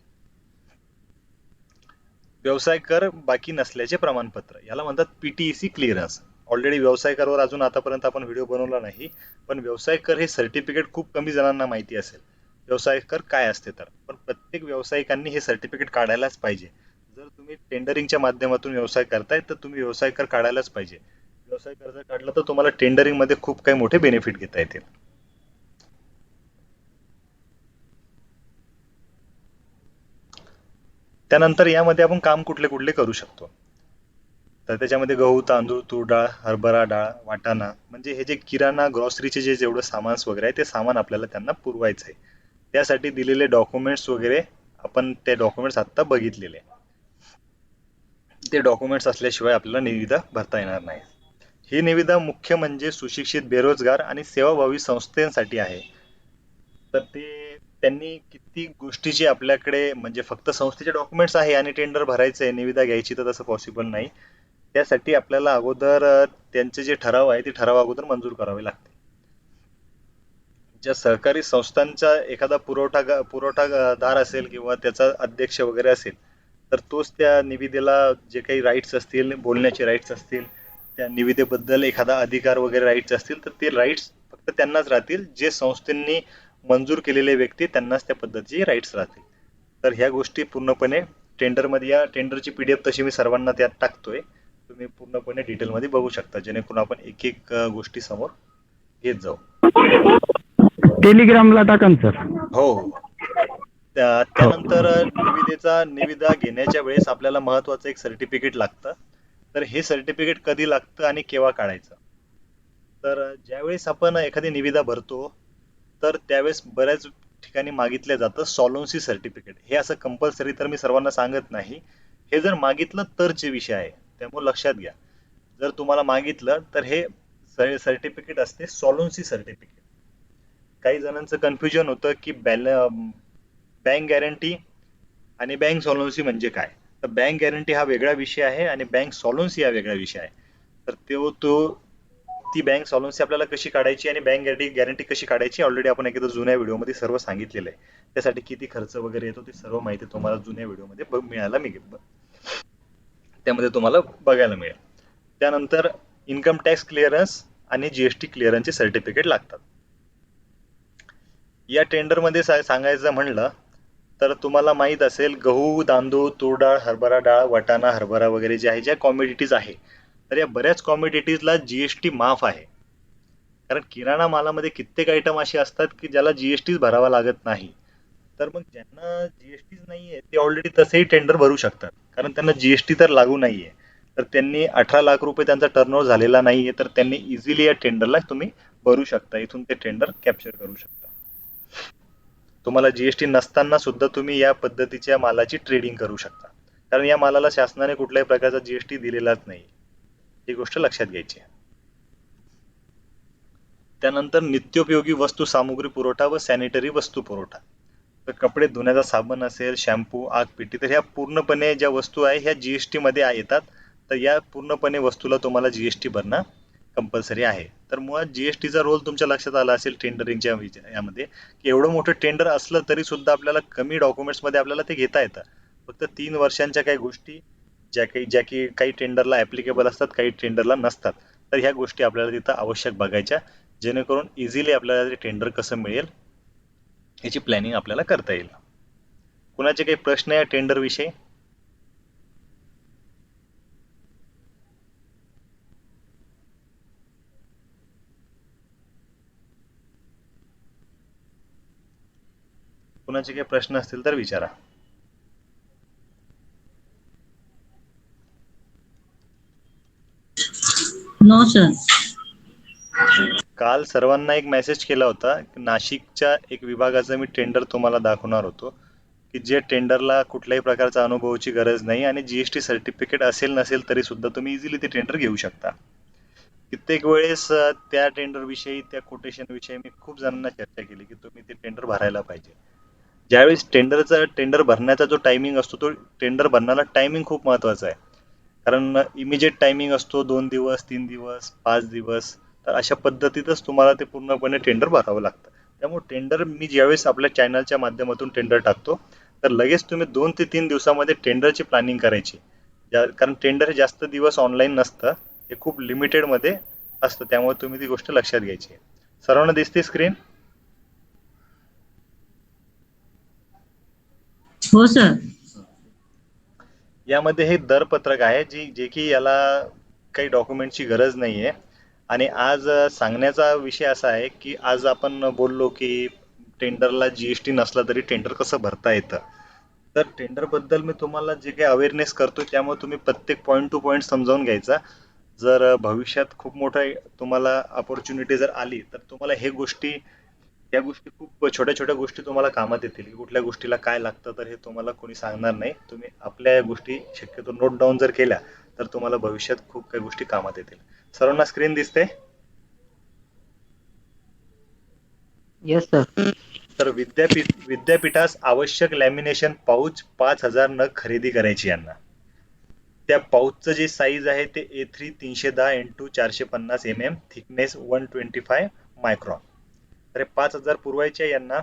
व्यवसाय कर बाकी नसल्याचे प्रमाणपत्र, याला म्हणतात पीटीईसी क्लिअरन्स. ऑलरेडी व्यवसाय करवर अजून आतापर्यंत आपण व्हिडिओ बनवला नाही, पण व्यवसाय कर हे सर्टिफिकेट खूप कमी जणांना माहिती असेल. व्यवसाय कर काय असते तर, पण प्रत्येक व्यावसायिकांनी हे सर्टिफिकेट काढायलाच पाहिजे. जर तुम्ही टेंडरिंगच्या माध्यमातून व्यवसाय करताय तर तुम्ही व्यवसाय कर काढायलाच पाहिजे. व्यवसाय कर्ज काढलं तर तुम्हाला टेंडरिंग मध्ये खूप काही मोठे बेनिफिट घेता येतील. त्यानंतर यामध्ये आपण काम कुठले कुठले करू शकतो, तर त्याच्यामध्ये गहू, तांदूळ, तूर डाळ, हरभरा डाळ, वाटाणा, म्हणजे हे जे किराणा ग्रॉसरीचे जे जेवढं सामान वगैरे आहे ते सामान आपल्याला त्यांना पुरवायचं आहे. त्यासाठी दिलेले डॉक्युमेंट्स वगैरे आपण ते डॉक्युमेंट्स आता बघितलेले. ते डॉक्युमेंट्स असल्याशिवाय आपल्याला निविदा भरता येणार नाही. ही निविदा मुख्य म्हणजे सुशिक्षित बेरोजगार आणि सेवाभावी संस्थांसाठी आहे. तर ते त्यांनी किती गोष्टीची आपल्याकडे, म्हणजे फक्त संस्थेचे डॉक्युमेंट्स आहे आणि टेंडर भरायचं आहे, निविदा घ्यायची, तर तसं पॉसिबल नाही. त्यासाठी आपल्याला अगोदर त्यांचे जे ठराव आहे ते ठराव अगोदर मंजूर करावे लागते. ज्या सहकारी संस्थांचा एखादा पुरवठादार असेल किंवा त्याचा अध्यक्ष वगैरे असेल, तर तोच त्या निविदेला जे काही राईट्स असतील, बोलण्याचे राईट्स असतील, त्या निविदेबद्दल एखादा अधिकार वगैरे राईट्स असतील, तर ते राईट्स फक्त त्यांनाच राहतील. जे संस्थेंनी मंजूर केलेले व्यक्ती त्यांनाच त्या पद्धतीचे राईट्स राहतील. तर ह्या गोष्टी पूर्णपणे टेंडरमध्ये, या टेंडरची पीडीएफ तशी मी सर्वांना त्यात टाकतोय, तुम्ही पूर्णपणे डिटेलमध्ये बघू शकता, जेणेकरून आपण एक एक गोष्टी समोर घेत जाऊ. टेलिग्रामला टाका सर. हो हो. त्यानंतर निविदा घेण्याच्या वेळेस आपल्याला महत्वाचं एक सर्टिफिकेट लागतं. तर हे सर्टिफिकेट कधी लागतं आणि केव्हा काढायचं, तर ज्यावेळेस आपण एखादी निविदा भरतो तर त्यावेळेस बऱ्याच ठिकाणी मागितलं जातं सॉल्व्हन्सी सर्टिफिकेट. हे असं कंपल्सरी तर मी सर्वांना सांगत नाही, हे जर मागितलं तरचे विषय आहे, त्यामुळे लक्षात घ्या. जर तुम्हाला मागितलं तर हे सर्टिफिकेट असते सॉल्व्हन्सी सर्टिफिकेट. काही जणांचं कन्फ्युजन होतं की बँक गॅरंटी आणि बँक सॉल्व्हन्सी म्हणजे काय. तर बँक गॅरंटी हा वेगळा विषय आहे आणि बँक सॉल्व्हन्सी हा वेगळा विषय आहे. तर ती बँक सॉल्व्हन्सी आपल्याला कशी काढायची आणि बँक गॅरंटी कशी काढायची ऑलरेडी आपण एखाद्या जुन्या व्हिडिओमध्ये सर्व सांगितलेलं आहे. त्यासाठी किती खर्च वगैरे येतो ती सर्व माहिती तुम्हाला जुन्या व्हिडिओमध्ये त्यामध्ये तुम्हाला बघायला मिळेल. त्यानंतर इन्कम टॅक्स क्लिअरन्स आणि जीएसटी क्लिअरन्सचे सर्टिफिकेट लागतात. या टेंडरमध्ये सांगायचं म्हणलं तर तुम्हाला माहित असेल, गहू, तांदूळ, तूर डाळ, हरभरा डाळ, वाटाणा, हरभरा वगैरे जे आहे, ज्या कॉमोडिटीज आहे, तर या बऱ्याच कॉमोडिटीजला जीएसटी माफ आहे. कारण किराणा मालामध्ये कित्येक आयटम असे असतात की ज्याला जीएसटी भरावा लागत नाही. तर मग ज्यांना जीएसटी नाहीये ते ऑलरेडी तसेही टेंडर भरू शकतात, कारण त्यांना जीएसटी तर लागू नाहीये. तर त्यांनी 18 लाख रुपये त्यांचा टर्नओव्हर झालेला नाहीये, तर त्यांनी इझिली या टेंडरला तुम्ही भरू शकता, इथून ते टेंडर कॅप्चर करू शकता. तुम्हाला जीएसटी नसताना सुद्धा तुम्ही या पद्धतीच्या मालाची ट्रेडिंग करू शकता, कारण या मालाला शासनाने कुठल्याही प्रकारचा जीएसटी दिलेलाच नाही. ही गोष्ट लक्षात घ्यायची आहे. त्यानंतर नित्योपयोगी वस्तू सामुग्री पुरवठा व सॅनिटरी वस्तू पुरवठा. तर कपडे धुण्याचा साबण असेल, शॅम्पू, आगपेटी, तर ह्या पूर्णपणे ज्या वस्तू आहे ह्या जीएसटी मध्ये येतात. तर या पूर्णपणे वस्तूला तुम्हाला जीएसटी भरणं कंपल्सरी आहे. तर मुळात जीएसटीचा रोल तुमच्या लक्षात आला असेल टेंडरिंगच्या यामध्ये, की एवढं मोठं टेंडर असलं तरी सुद्धा आपल्याला कमी डॉक्युमेंट्स मध्ये आपल्याला ते घेता येतं. फक्त 3 वर्षांच्या काही गोष्टी ज्या की काही टेंडरला ऍप्लिकेबल असतात, काही टेंडरला नसतात. तर ह्या गोष्टी आपल्याला तिथं आवश्यक बघायच्या, जेणेकरून इझिली आपल्याला ते टेंडर कसं मिळेल याची प्लॅनिंग आपल्याला करता येईल. कुणाचे काही प्रश्न आहे टेंडर विषयी? कुणाचे काही प्रश्न असतील तर विचारा. No sir. काल सर्वांना एक मेसेज केला होता, नाशिकच्या एक विभागाचं मी टेंडर तुम्हाला दाखवणार होतो, की जे टेंडरला कुठल्याही प्रकारचा अनुभवाची गरज नाही आणि जीएसटी सर्टिफिकेट असेल नसेल तरी सुद्धा तुम्ही इझिली ते टेंडर घेऊ शकता. कित्येक वेळेस त्या टेंडर विषयी, त्या कोटेशन विषयी मी खूप जणांना चर्चा केली की तुम्ही ते टेंडर भरायला पाहिजे. ज्यावेळेस टेंडर भरण्याचा जो टायमिंग असतो, तो टेंडर भरण्याला टायमिंग खूप महत्वाचा आहे. कारण इमिजिएट टायमिंग असतो 2 दिवस, 3 दिवस, 5 दिवस. तर अशा पद्धतीतच तुम्हाला ते पूर्णपणे टेंडर भरावं लागतं. त्यामुळे टेंडर मी ज्यावेळेस आपल्या चॅनलच्या माध्यमातून टेंडर टाकतो, तर लगेच तुम्ही 2 ते 3 दिवसामध्ये टेंडरची प्लॅनिंग करायची. कारण टेंडर हे जास्त दिवस ऑनलाईन नसतं, हे खूप लिमिटेड मध्ये असतं, त्यामुळे तुम्ही ती गोष्ट लक्षात घ्यायची. सर्वांना दिसते स्क्रीन? हो सर. यामध्ये हे दरपत्रक आहे जे की याला काही डॉक्युमेंटची गरज नाही आहे. आणि आज सांगण्याचा विषय असा आहे की आज आपण बोललो की टेंडरला जीएसटी नसला तरी टेंडर कसं भरता येतं. तर टेंडर बद्दल मी तुम्हाला जे काही अवेअरनेस करतो त्यामुळे तुम्ही प्रत्येक पॉईंट टू पॉईंट समजावून घ्यायचा. जर भविष्यात खूप मोठं तुम्हाला अपॉर्च्युनिटी जर आली तर तुम्हाला या गोष्टी खूप छोट्या छोट्या गोष्टी तुम्हाला कामात येतील. कुठल्या गोष्टीला काय लागतं तर हे तुम्हाला कोणी सांगणार नाही. तुम्ही आपल्या या गोष्टी शक्यतो नोट डाऊन जर केल्या तर तुम्हाला भविष्यात खूप काही गोष्टी कामात येतील. सर्वांना स्क्रीन दिसते? Yes sir. तर विद्यापीठास आवश्यक लॅमिनेशन पाऊच 5,000 नग खरेदी करायची यांना. त्या पाऊचचं जे साईज आहे ते A3 310 x 450 mm, thickness 125 micron. तर हे 5,000 पुरवायचे यांना.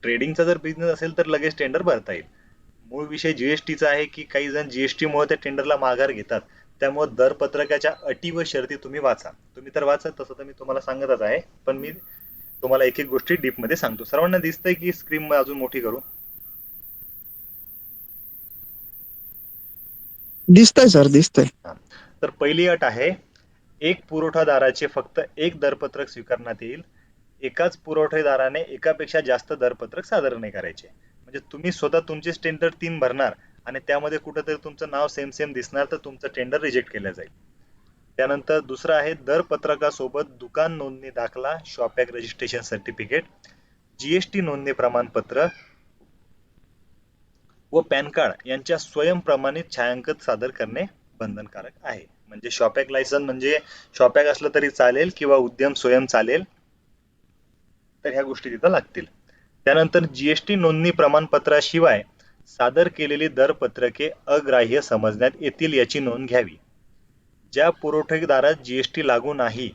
ट्रेडिंगचा जर बिझनेस असेल तर लगेच टेंडर भरता येईल. मूळ विषय जीएसटीचा आहे की काही जण जीएसटी मुळे त्या टेंडरला माघार घेतात. त्यामुळे दरपत्रकाच्या अटी व शर्ती तुम्ही वाचा. तुम्ही तर वाचा, तसं तर मी तुम्हाला सांगतच आहे, पण मी तुम्हाला एक एक गोष्टी डीप मध्ये सांगतो. सर्वांना दिसतंय की स्क्रीन अजून मोठी करू? दिसतंय सर, दिसतंय. तर पहिली अट आहे, एक पुरवठादाराचे फक्त एक दरपत्रक स्वीकारण्यात येईल. एकाच पुरवठेदाराने एकापेक्षा जास्त दरपत्रक सादर नाही करायचे. म्हणजे तुम्ही स्वतः तुमचे टेंडर 3 भरणार आणि त्यामध्ये कुठेतरी तुमचं नाव सेम सेम दिसणार तर तुमचं टेंडर रिजेक्ट केलं जाईल. त्यानंतर दुसरं आहे, दरपत्रकासोबत दुकान नोंदणी दाखला, शॉपॅक रजिस्ट्रेशन सर्टिफिकेट, जीएसटी नोंदणी प्रमाणपत्र व पॅन कार्ड यांच्या स्वयंप्रमाणित छायांकित सादर करणे बंधनकारक आहे. म्हणजे शॉपॅक लायसन म्हणजे शॉपॅक असलं तरी चालेल किंवा उद्यम स्वयं चालेल, तर ह्या गोष्टी तिथं लागतील. त्यानंतर जीएसटी नोंदणी प्रमाणपत्राशिवाय सादर केलेली दरपत्रके अग्राह्य समजण्यात येतील याची नोंद घ्यावी. ज्या पुरवठेदारास जीएसटी लागू नाही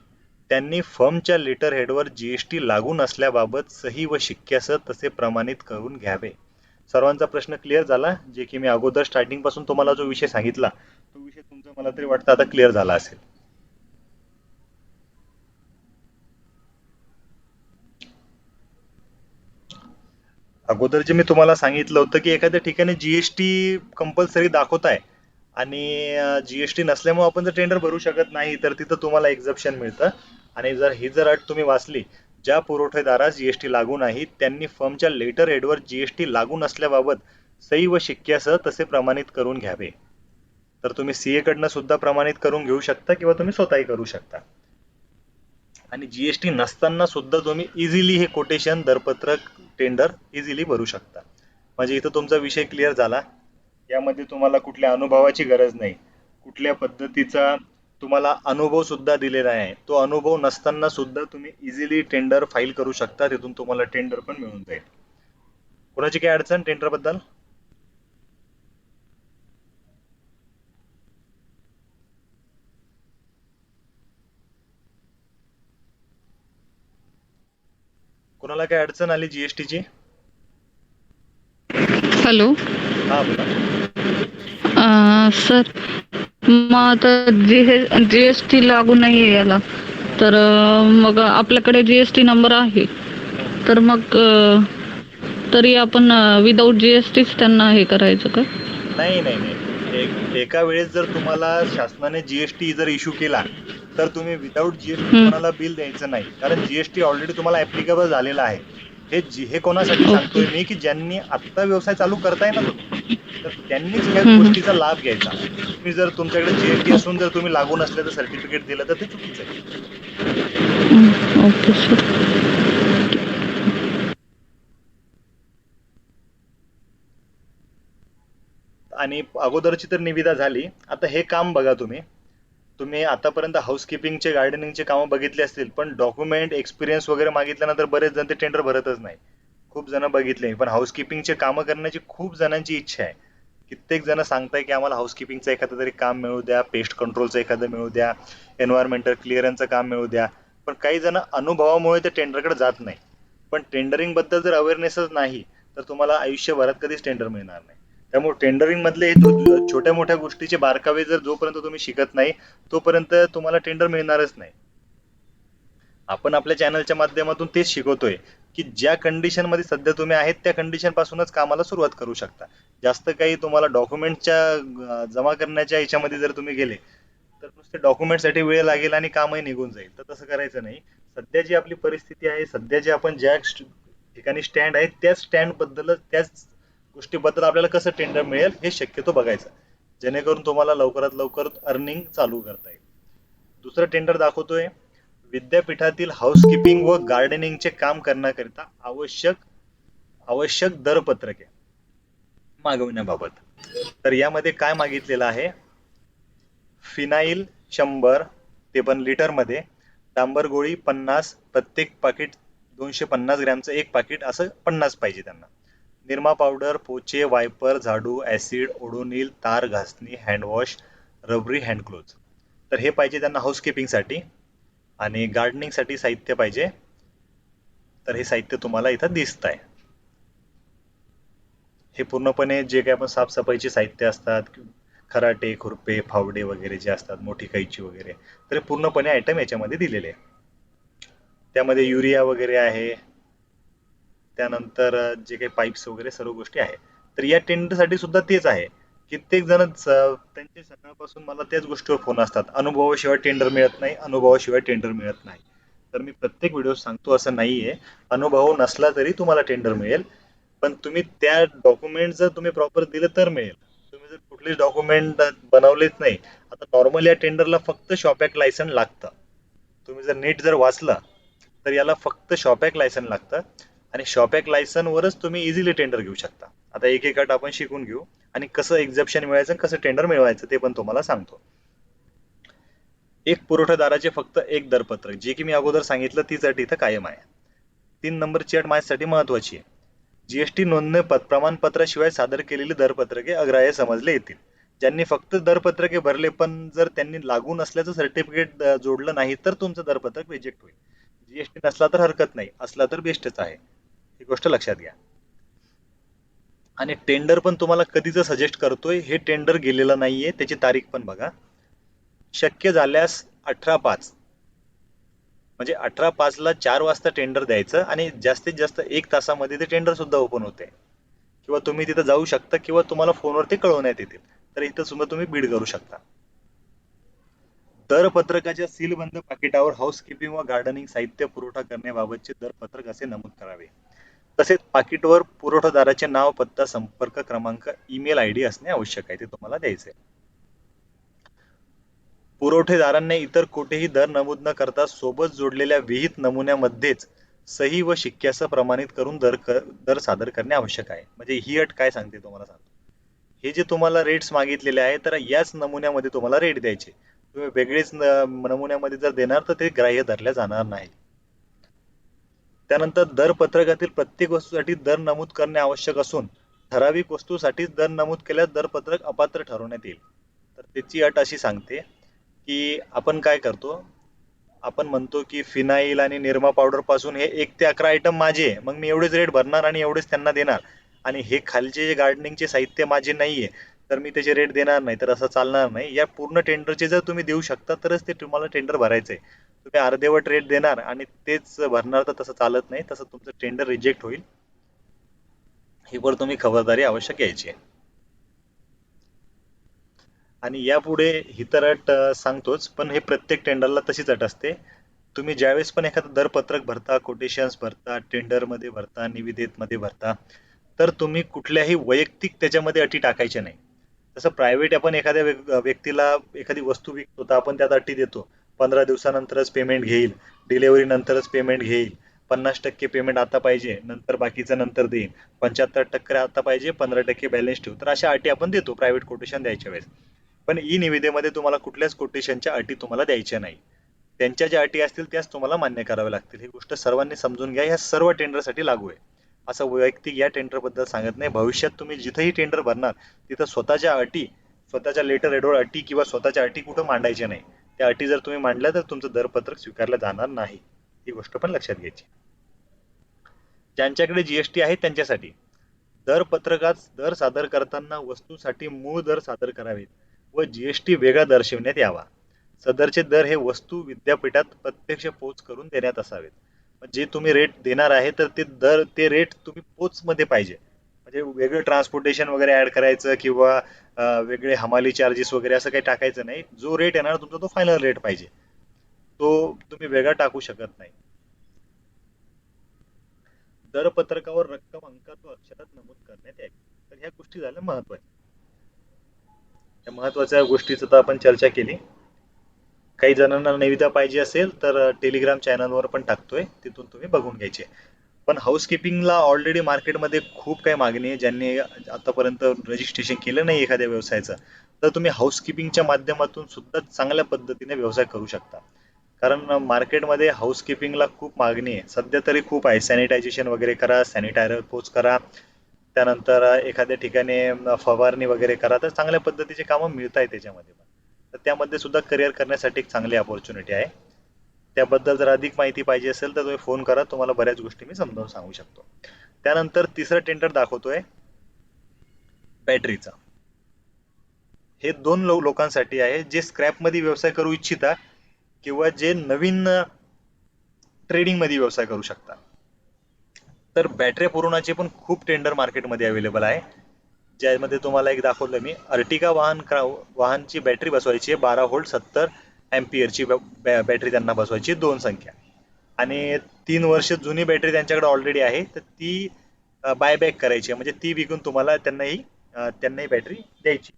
त्यांनी फर्मच्या लेटर हेडवर जीएसटी लागू नसल्याबाबत सही व शिक्क्यासह तसे प्रमाणित करून घ्यावे. सर्वांचा प्रश्न क्लिअर झाला? जे की मी अगोदर स्टार्टिंग पासून तुम्हाला जो विषय सांगितला तो विषय तुमचा मला तरी वाटतं आता क्लिअर झाला असेल. अगोदर जे मी तुम्हाला सांगितलं होतं की एखाद्या ठिकाणी जीएसटी कंपल्सरी दाखवत आहे आणि जीएसटी नसल्यामुळे आपण जर टेंडर भरू शकत नाही तर तिथं तुम्हाला एक्झप्शन मिळतं. आणि जर ही जर अट तुम्ही वाचली, ज्या पुरवठेदारास जीएसटी लागू नाही त्यांनी फर्मच्या लेटर हेडवर जीएसटी लागू नसल्याबाबत सही व शिक्क्यासह तसे प्रमाणित करून घ्यावे. तर तुम्ही सीए कडनं सुद्धा प्रमाणित करून घेऊ शकता किंवा तुम्ही स्वतःही करू शकता. आणि जीएसटी नसताना सुद्धा तुम्ही इझिली हे कोटेशन दरपत्रक टेंडर इझिली भरू शकता. म्हणजे इथं तुमचा विषय क्लिअर झाला. यामध्ये तुम्हाला कुठल्या अनुभवाची गरज नाही, कुठल्या पद्धतीचा तुम्हाला अनुभव सुद्धा दिलेला आहे. तो अनुभव नसताना सुद्धा तुम्ही इझिली टेंडर फाईल करू शकता. तिथून तुम्हाला टेंडर पण मिळून जाईल. कोणाची काय अडचण टेंडर बद्दल? कोणाला काय अडचण आली जीएसटीची? हॅलो. हा बोला. सर, मग आता जीएसटी लागू नाहीये याला, तर मग आपल्याकडे जीएसटी नंबर आहे, तर मग तरी आपण विदाऊट जीएसटीच त्यांना हे करायचं का? नाही नाही नाही, एका वेळेस जर तुम्हाला शासनाने जीएसटी जर इश्यू केला तर तुम्ही विदाऊट जीएसटी कोणाला बिल द्यायचं नाही, कारण जीएसटी ऑलरेडी तुम्हाला ऍप्लिकेबल झालेला आहे. हे कोणासाठी सांगतोय मी की ज्यांनी आत्ता व्यवसाय चालू करताय ना तुम्ही, तर त्यांनीच ह्या गोष्टीचा लाभ घ्यायचा. तुम्ही जर तुमच्याकडे जीएसटी असून जर तुम्ही लागू नसल्याचं सर्टिफिकेट दिलं तर ते चुकीचं आहे. Okay sir. आणि अगोदरची तर निविदा झाली. आता हे काम बघा, तुम्ही आतापर्यंत हाऊसकीपिंगचे गार्डनिंगचे कामं बघितले असतील, पण डॉक्युमेंट एक्सपिरियन्स वगैरे मागितल्यानंतर बरेच जण ते टेंडर भरतच नाही. खूप जण बघितले, पण हाऊसकीपिंगचे कामं करण्याची खूप जणांची इच्छा आहे. कित्येक जण सांगताय की आम्हाला हाऊसकीपिंगचं एखादं तरी काम मिळू द्या, पेस्ट कंट्रोलचं एखादं मिळू द्या, एन्व्हायरमेंटल क्लिअरन्सचं काम मिळू द्या. पण काही जण अनुभवामुळे ते टेंडरकडे जात नाही. पण टेंडरिंग बद्दल जर अवेअरनेसच नाही तर तुम्हाला आयुष्यभरात कधीच टेंडर मिळणार नाही. त्यामुळे टेंडरिंग मधले छोट्या मोठ्या गोष्टीचे बारकावे जर जोपर्यंत तुम्ही शिकत नाही तोपर्यंत तुम्हाला टेंडर मिळणारच नाही. आपण आपल्या चॅनलच्या माध्यमातून तेच शिकवतोय की ज्या कंडिशन मध्ये सध्या तुम्ही आहेत त्या कंडिशन पासूनच कामाला सुरुवात करू शकता. जास्त काही तुम्हाला डॉक्युमेंटच्या जमा करण्याच्या ह्याच्यामध्ये जर तुम्ही गेले तर नुसते डॉक्युमेंटसाठी वेळ लागेल आणि कामही निघून जाईल. तर तसं करायचं नाही. सध्या जी आपली परिस्थिती आहे, सध्या जे आपण ज्या ठिकाणी स्टँड आहे त्याच स्टँड बद्दलच, त्याच गोष्टीबद्दल आपल्याला कसं टेंडर मिळेल हे शक्यतो बघायचं, जेणेकरून तुम्हाला लवकरात लवकर अर्निंग चालू करता येईल. दुसरं टेंडर दाखवतोय, विद्यापीठातील हाऊसकीपिंग व गार्डनिंगचे काम करण्याकरिता आवश्यक आवश्यक दरपत्रके मागवण्याबाबत. तर यामध्ये काय मागितलेलं आहे, फिनाईल 100 ते पण लिटरमध्ये, डांबर गोळी 50, प्रत्येक पाकिट 250 ग्रॅमचं एक पाकिट असं 50 पाहिजे त्यांना. निरमा पावडर, पोचे, वायपर, झाडू, ऍसिड, ओडोनिल, तार घासणी, हँडवॉश, रबरी हँडक्लोज. तर हे पाहिजे त्यांना हाऊसकीपिंगसाठी. आणि गार्डनिंगसाठी साहित्य पाहिजे. तर हे साहित्य तुम्हाला इथं दिसत आहे. हे पूर्णपणे जे काही आपण साफसफाईचे साहित्य असतात, खराटे, खुरपे, फावडे वगैरे जे असतात, मोठी कैची वगैरे, तर हे पूर्णपणे आयटम याच्यामध्ये दिलेले आहे. त्यामध्ये युरिया वगैरे आहे, त्यानंतर जे काही पाईप्स वगैरे सर्व गोष्टी आहेत. तर या टेंडरसाठी सुद्धा तेच आहे. कित्येक जण त्यांचे सकाळपासून मला त्याच गोष्टीवर फोन असतात, अनुभवाशिवाय टेंडर मिळत नाही, अनुभवाशिवाय टेंडर मिळत नाही. तर मी प्रत्येक व्हिडिओ सांगतो असं नाहीये, अनुभव नसला तरी तुम्हाला टेंडर मिळेल, पण तुम्ही त्या डॉक्युमेंट जर तुम्ही प्रॉपर दिले तर मिळेल. तुम्ही जर कुठलेच डॉक्युमेंट बनवलेच नाही, आता नॉर्मल या टेंडरला फक्त शॉपॅक लायसन लागतं. तुम्ही जर नीट जर वाचलं तर याला फक्त शॉपॅक लायसन लागतं, आणि शॉपॅक लायसन वरच तुम्ही इझिली टेंडर घेऊ शकता. आता एक एक अट आपण शिकून घेऊ आणि कसं एक्झॅप्शन मिळायचं, कसं टेंडर मिळवायचं ते पण तुम्हाला सांगतो. एक पुरवठादाराचे फक्त एक दरपत्रक, जे की मी अगोदर सांगितलं तीच अट इथं कायम आहे. 3 नंबरची अट माझ्यासाठी महत्वाची आहे. जीएसटी नोंदणी प्रमाणपत्राशिवाय सादर केलेली दरपत्रके अग्राह्य समजले येतील. ज्यांनी फक्त दरपत्रके भरले पण जर त्यांनी लागू नसल्याचं सर्टिफिकेट जोडलं नाही तर तुमचं दरपत्रक रिजेक्ट होईल. जीएसटी नसला तर हरकत नाही, असला तर बेस्टच आहे, ही गोष्ट लक्षात घ्या. आणि टेंडर पण तुम्हाला कधीच सजेस्ट करतोय, हे टेंडर गेलेलं नाहीये, त्याची तारीख पण बघा. शक्य झाल्यास 18/5 म्हणजे 18/5 ला 4 वाजता टेंडर द्यायचं आणि जास्तीत जास्त 1 तासामध्ये ते टेंडर सुद्धा ओपन होते. किंवा तुम्ही तिथं जाऊ शकता किंवा तुम्हाला फोनवरती कळवण्यात येतील. तर इथं सुद्धा तुम्ही बीड करू शकता. दरपत्रकाच्या सीलबंद पाकिटावर हाऊसकीपिंग व गार्डनिंग साहित्य पुरवठा करण्याबाबतचे दरपत्रक असे नमूद करावे. तसेच पाकिटवर पुरवठादाराचे नाव, पत्ता, संपर्क क्रमांक, ईमेल आयडी असणे आवश्यक आहे, ते तुम्हाला द्यायचे. पुरवठेदारांनी इतर कुठेही दर नमूद न करता सोबत जोडलेल्या विहित नमुन्यामध्येच सही व शिक्क्यासह प्रमाणित करून दर सादर करणे आवश्यक आहे. म्हणजे ही अट काय सांगते तुम्हाला सांगतो. हे जे तुम्हाला रेट्स मागितलेले आहे तर याच नमुन्यामध्ये तुम्हाला रेट द्यायचे. तुम्ही वेगळेच नमुन्यामध्ये जर देणार तर ते ग्राह्य धरल्या जाणार नाही. त्यानंतर दरपत्रकातील प्रत्येक वस्तूसाठी दर नमूद करणे आवश्यक असून ठराविक वस्तूसाठी दर नमूद केल्यास दरपत्रक अपात्र ठरवण्यात येईल. तर त्याची अट अशी सांगते की आपण काय करतो, आपण म्हणतो की फिनाईल आणि निरमा पावडर पासून हे 1 ते 11 आयटम माझे आहे, मग मी एवढेच रेट भरणार आणि एवढेच त्यांना देणार, आणि हे खालचे जे गार्डनिंगचे साहित्य माझे नाहीये तर मी त्याचे रेट देणार नाही, तर असं चालणार नाही. या पूर्ण टेंडरचे जर तुम्ही देऊ शकता तरच ते तुम्हाला टेंडर भरायचंय. तुम्ही अर्धेवट रेट देणार आणि तेच भरणार तर तसं चालत नाही, तसं तुमचं टेंडर रिजेक्ट होईल. ही वर तुम्ही खबरदारी आवश्यक घ्यायची आहे. आणि यापुढे ही तर अट सांगतोच, पण हे प्रत्येक टेंडरला तशीच अट असते. तुम्ही ज्यावेळेस पण एखादं दरपत्रक भरता, कोटेशन्स भरता, टेंडरमध्ये भरता, निविदेमध्ये भरता, तर तुम्ही कुठल्याही वैयक्तिक त्याच्यामध्ये अटी टाकायच्या नाही. तसं प्रायव्हेट आपण एखाद्या व्यक्तीला एखादी वस्तू विकतो तर आपण त्यात अटी देतो, 15 दिवसानंतरच पेमेंट घेईल, डिलेव्हरी नंतरच पेमेंट घेईल, 50% पेमेंट आता पाहिजे, नंतर बाकीचं नंतर देईन, 75% आता पाहिजे, 15% बॅलन्स ठेवू. तर अशा अटी आपण देतो प्रायव्हेट कोटेशन द्यायच्या वेळेस. पण ई निविदेमध्ये तुम्हाला कुठल्याच कोटेशनच्या अटी तुम्हाला द्यायच्या नाही. त्यांच्या ज्या अटी असतील त्याच तुम्हाला मान्य कराव्या लागतील. ही गोष्ट सर्वांनी समजून घ्या, ह्या सर्व टेंडरसाठी लागू आहे. असं वैयक्तिक या टेंडर बद्दल सांगत नाही. भविष्यात तुम्ही जिथेही टेंडर भरणार तिथं स्वतःच्या अटी, स्वतःच्या लेटर हेडवर अटी किंवा स्वतःच्या अटी कुठं मांडायच्या नाही. त्या अटी जर तुम्ही मांडल्या तर तुमचं दरपत्रक स्वीकारलं जाणार नाही. ही गोष्ट पण लक्षात घ्यायची. ज्यांच्याकडे जीएसटी आहे त्यांच्यासाठी दरपत्रकात दर सादर करताना वस्तूसाठी मूळ दर सादर करावेत व जीएसटी वेगळा दर्शविण्यात यावा. सदरचे दर हे वस्तू विद्यापीठात प्रत्यक्ष पोच करून देण्यात असावेत. जे तुम्ही रेट देणार आहे तर ते रेट तुम्ही पोच मध्ये पाहिजे. म्हणजे वेगळं ट्रान्सपोर्टेशन वगैरे ऍड करायचं किंवा वेगळे हमाली चार्जेस वगैरे असं काही टाकायचं नाही. जो रेट येणार तुमचा तो फायनल रेट पाहिजे, तो तुम्ही वेगळा टाकू शकत नाही. दरपत्रकावर रक्कम अंकात व अक्षरात नमूद करण्यात यावी. तर ह्या गोष्टी झाल्या महत्वाच्या. या महत्वाच्या गोष्टीचं तर आपण चर्चा केली. काही जणांना निविदा पाहिजे असेल तर टेलिग्राम चॅनलवर पण टाकतोय, तिथून तुम्ही बघून घ्यायचे. पण हाऊसकीपिंगला ऑलरेडी मार्केटमध्ये खूप काही मागणी आहे. ज्यांनी आतापर्यंत रजिस्ट्रेशन केलं नाही एखाद्या व्यवसायाचं, तर तुम्ही हाऊसकीपिंगच्या माध्यमातून सुद्धा चांगल्या पद्धतीने व्यवसाय करू शकता. कारण मार्केटमध्ये हाऊसकीपिंगला खूप मागणी आहे. सध्या तरी खूप आहे. सॅनिटायझेशन वगैरे करा, सॅनिटायझर पोच करा, त्यानंतर एखाद्या ठिकाणी फवारणी वगैरे करा, तर चांगल्या पद्धतीचे कामं मिळत आहे त्याच्यामध्ये पण. तर त्यामध्ये सुद्धा करिअर करण्यासाठी एक चांगली अपॉर्च्युनिटी आहे. त्याबद्दल जर अधिक माहिती पाहिजे असेल तर तुम्ही फोन करा, तुम्हाला बऱ्याच गोष्टी मी समजावून सांगू शकतो. त्यानंतर तिसरं टेंडर दाखवतोय बॅटरीचा. हे दोन लोकांसाठी आहे जे स्क्रॅप मध्ये व्यवसाय करू इच्छिता किंवा जे नवीन ट्रेडिंग मध्ये व्यवसाय करू शकता. तर बॅटरी पुरवण्याचे पण खूप टेंडर मार्केटमध्ये अवेलेबल आहे. ज्यामध्ये तुम्हाला एक दाखवलं मी, अर्टिगा वाहनची बॅटरी बसवायची आहे. 12 व्होल्ट 70 अँपिअरची बॅटरी त्यांना बसवायची, 2 संख्या. आणि 3 वर्ष जुनी बॅटरी त्यांच्याकडे ऑलरेडी आहे, तर ती बायबॅक करायची आहे. म्हणजे ती विकून तुम्हाला त्यांनाही बॅटरी द्यायची.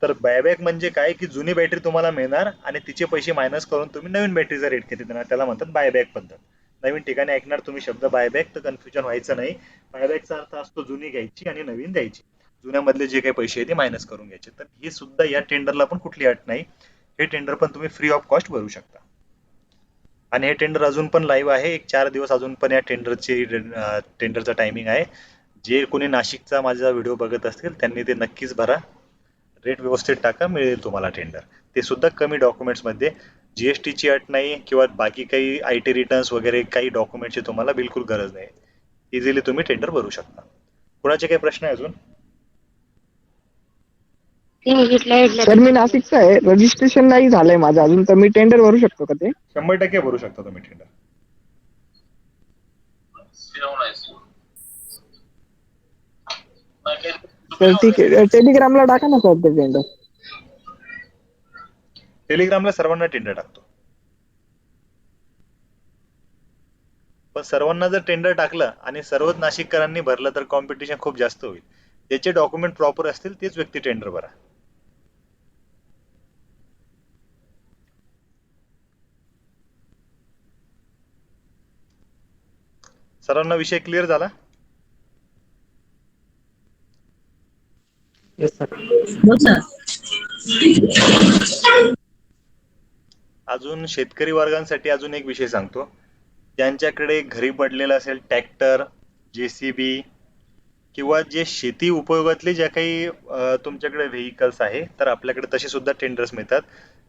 तर बायबॅक म्हणजे काय, की जुनी बॅटरी तुम्हाला मिळणार आणि तिचे पैसे मायनस करून तुम्ही नवीन बॅटरीचा रेट किती देणार, त्याला म्हणतात बायबॅक पद्धत. नवीन ठिकाणी ऐकणार तुम्ही शब्द बायबॅक, तर कन्फ्युजन व्हायचं नाही. बायबॅकचा अर्थ असतो जुनी घ्यायची आणि नवीन द्यायची. जुन्यामधले जे काही पैसे आहे ते मायनस करून घ्यायचे. तर ही सुद्धा या टेंडरला पण कुठली अट नाही. हे टेंडर पण तुम्ही फ्री ऑफ कॉस्ट भरू शकता. आणि हे टेंडर अजून पण लाईव्ह आहे. एक 4 दिवस अजून पण या टेंडरचा टायमिंग आहे. जे कोणी नाशिकचा माझा व्हिडिओ बघत असतील त्यांनी ते नक्कीच भरा. रेट व्यवस्थित टाका, मिळेल तुम्हाला टेंडर. ते सुद्धा कमी डॉक्युमेंट्समध्ये. जीएसटीची अट नाही किंवा बाकी काही आयटी रिटर्न्स वगैरे काही डॉक्युमेंटची तुम्हाला बिलकुल गरज नाही. इझिली तुम्ही टेंडर भरू शकता. कुणाचे काही प्रश्न आहे अजून? सर मी नाशिकचा आहे, रजिस्ट्रेशन नाही झालंय माझं अजून, तर मी टेंडर भरू शकतो का ते? 100% भरू शकता तुम्ही टेंडर. तर ठीक आहे, टेलिग्रामला टाका ना सर ते टेंडर. टेलिग्रामला सर्वांना टेंडर टाकतो. पण सर्वांना जर टेंडर टाकलं आणि सर्वच नाशिककरांनी भरलं तर कॉम्पिटिशन खूप जास्त होईल. ज्याचे डॉक्युमेंट प्रॉपर असतील तेच व्यक्ती टेंडर भरा. सर्वांना विषय क्लिअर झाला? अजून शेतकरी वर्गांसाठी अजून एक विषय सांगतो. ज्यांच्याकडे घरी पडलेला असेल ट्रॅक्टर, जेसीबी किंवा जे शेती उपयोगातले ज्या काही तुमच्याकडे व्हेकल्स आहे, तर आपल्याकडे तसे सुद्धा टेंडर्स मिळतात.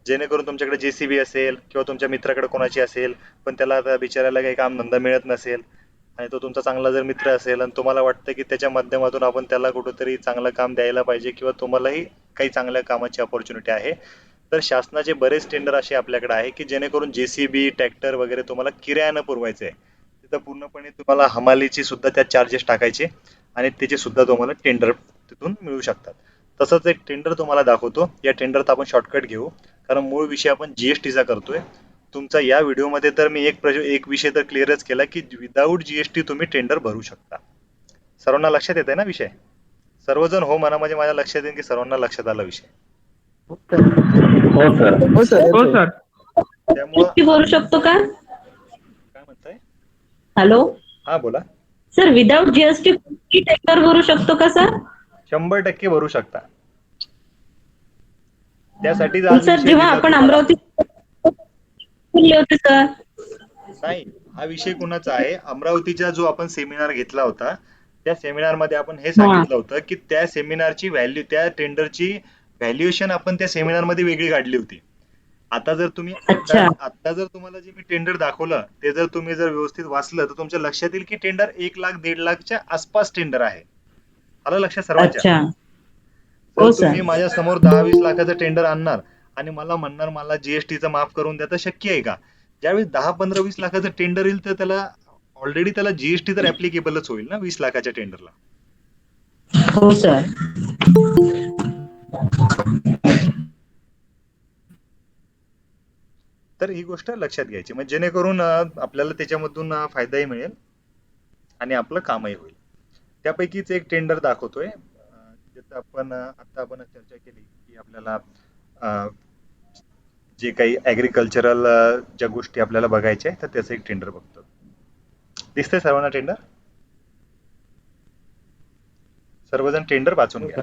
जेणेकरून तुमच्याकडे जेसीबी असेल किंवा तुमच्या मित्राकडे कोणाची असेल, पण त्याला आता बिचारायला काही काम धंदा मिळत नसेल आणि तो तुमचा चांगला जर मित्र असेल आणि तुम्हाला वाटतं की त्याच्या माध्यमातून आपण त्याला कुठंतरी चांगलं काम द्यायला पाहिजे किंवा तुम्हालाही काही चांगल्या कामाची अपॉर्च्युनिटी आहे, तर शासनाचे बरेच टेंडर असे आपल्याकडे आहे की जेणेकरून जेसीबी ट्रॅक्टर वगैरे तुम्हाला किरायानं पुरवायचे आहे. तिथं पूर्णपणे तुम्हाला हमालीची सुद्धा त्यात चार्जेस टाकायचे आणि त्याचे सुद्धा तुम्हाला टेंडर तिथून मिळू शकतात. तसंच एक टेंडर तुम्हाला दाखवतो. या टेंडरचा आपण शॉर्टकट घेऊ, कारण मूळ विषय आपण जीएसटीचा करतोय. तुमचा या व्हिडिओमध्ये तर मी एक विषय तर क्लिअरच केला की विदाऊट जीएसटी तुम्ही टेंडर भरू शकता. सर्वांना लक्षात येत आहे ना विषय? सर्वजण हो म्हणा, म्हणजे माझ्या लक्षात येईल की सर्वांना लक्षात आला विषय. हो सर. हो सर. त्यामुळं भरू शकतो का? काय म्हणताय? हॅलो हा बोला. सर, विदाउट जीएसटी टेंडर भरू शकतो का सर? 100% भरू शकता. त्यासाठीच आज सर, विषय जेव्हा दिला आपण तुम्हाला. अमरावती बोलले होते सर. नाही, हा विषय कुणाचा आहे? अमरावतीचा जो आपण सेमिनार घेतला होता, त्या सेमिनार मध्ये आपण हे सांगितलं होतं की त्या सेमिनारची व्हॅल्यू, त्या टेंडरची व्हॅल्युएशन आपण त्या सेमिनार मध्ये वेगळी काढली होती. आता जर तुम्ही अच्छा. आता जर तुम्हाला जे मी टेंडर दाखवलं ते जर तुम्ही व्यवस्थित वाचलं तर तुमच्या लक्षात येईल की टेंडर 1 लाख 1.5 लाखच्या आसपास टेंडर आहे. आलं लक्षात सर्वांच्या? अच्छा. जर हो तुम्ही सर. माझ्या समोर 10-20 लाखाचं टेंडर आणणार आणि मला म्हणणार मला जीएसटीचं माफ करून द्या, तर शक्य आहे का? ज्यावेळी 10-15-20 लाखाचं टेंडर येईल तर त्याला ऑलरेडी त्याला जीएसटी तर ऍप्लिकेबलच होईल ना 20 लाखाच्या टेंडरला. हो सर. तर ही गोष्ट लक्षात घ्यायची, म्हणजे जेणेकरून आपल्याला त्याच्यामधून फायदाही मिळेल आणि आपलं कामही होईल. त्यापैकीच एक टेंडर दाखवतोय, ज्याचं आता आपण चर्चा केली की आपल्याला जे काही ऍग्रिकल्चरल ज्या गोष्टी आपल्याला बघायच्या आहेत, तर त्याचं एक टेंडर बघतो. दिसतंय सर्वांना टेंडर? सर्वजण टेंडर वाचून घ्या.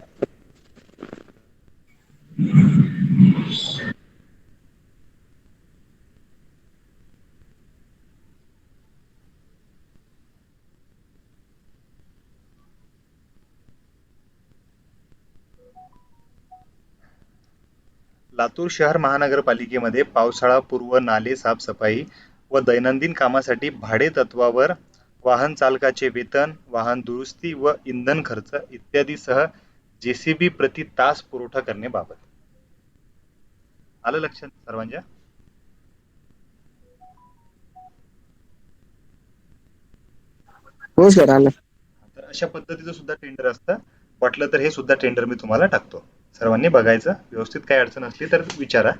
लातूर शहर महानगरपालिकेमध्ये पावसाळापूर्व नाले साफसफाई व दैनंदिन कामासाठी भाडे तत्वावर वाहन चालकाचे वेतन, वाहन दुरुस्ती व इंधन खर्च इत्यादीसह जेसीबी प्रति तास पुरवठा करण्याबाबत. आलं लक्षात सर्वांच्या? हो सर, आलं. तर अशा पद्धतीचं सुद्धा टेंडर असतं. वाटलं तर हे सुद्धा टेंडर मी तुम्हाला टाकतो. सर्वांनी बघायचं, व्यवस्थित काय अडचण असली तर विचारा.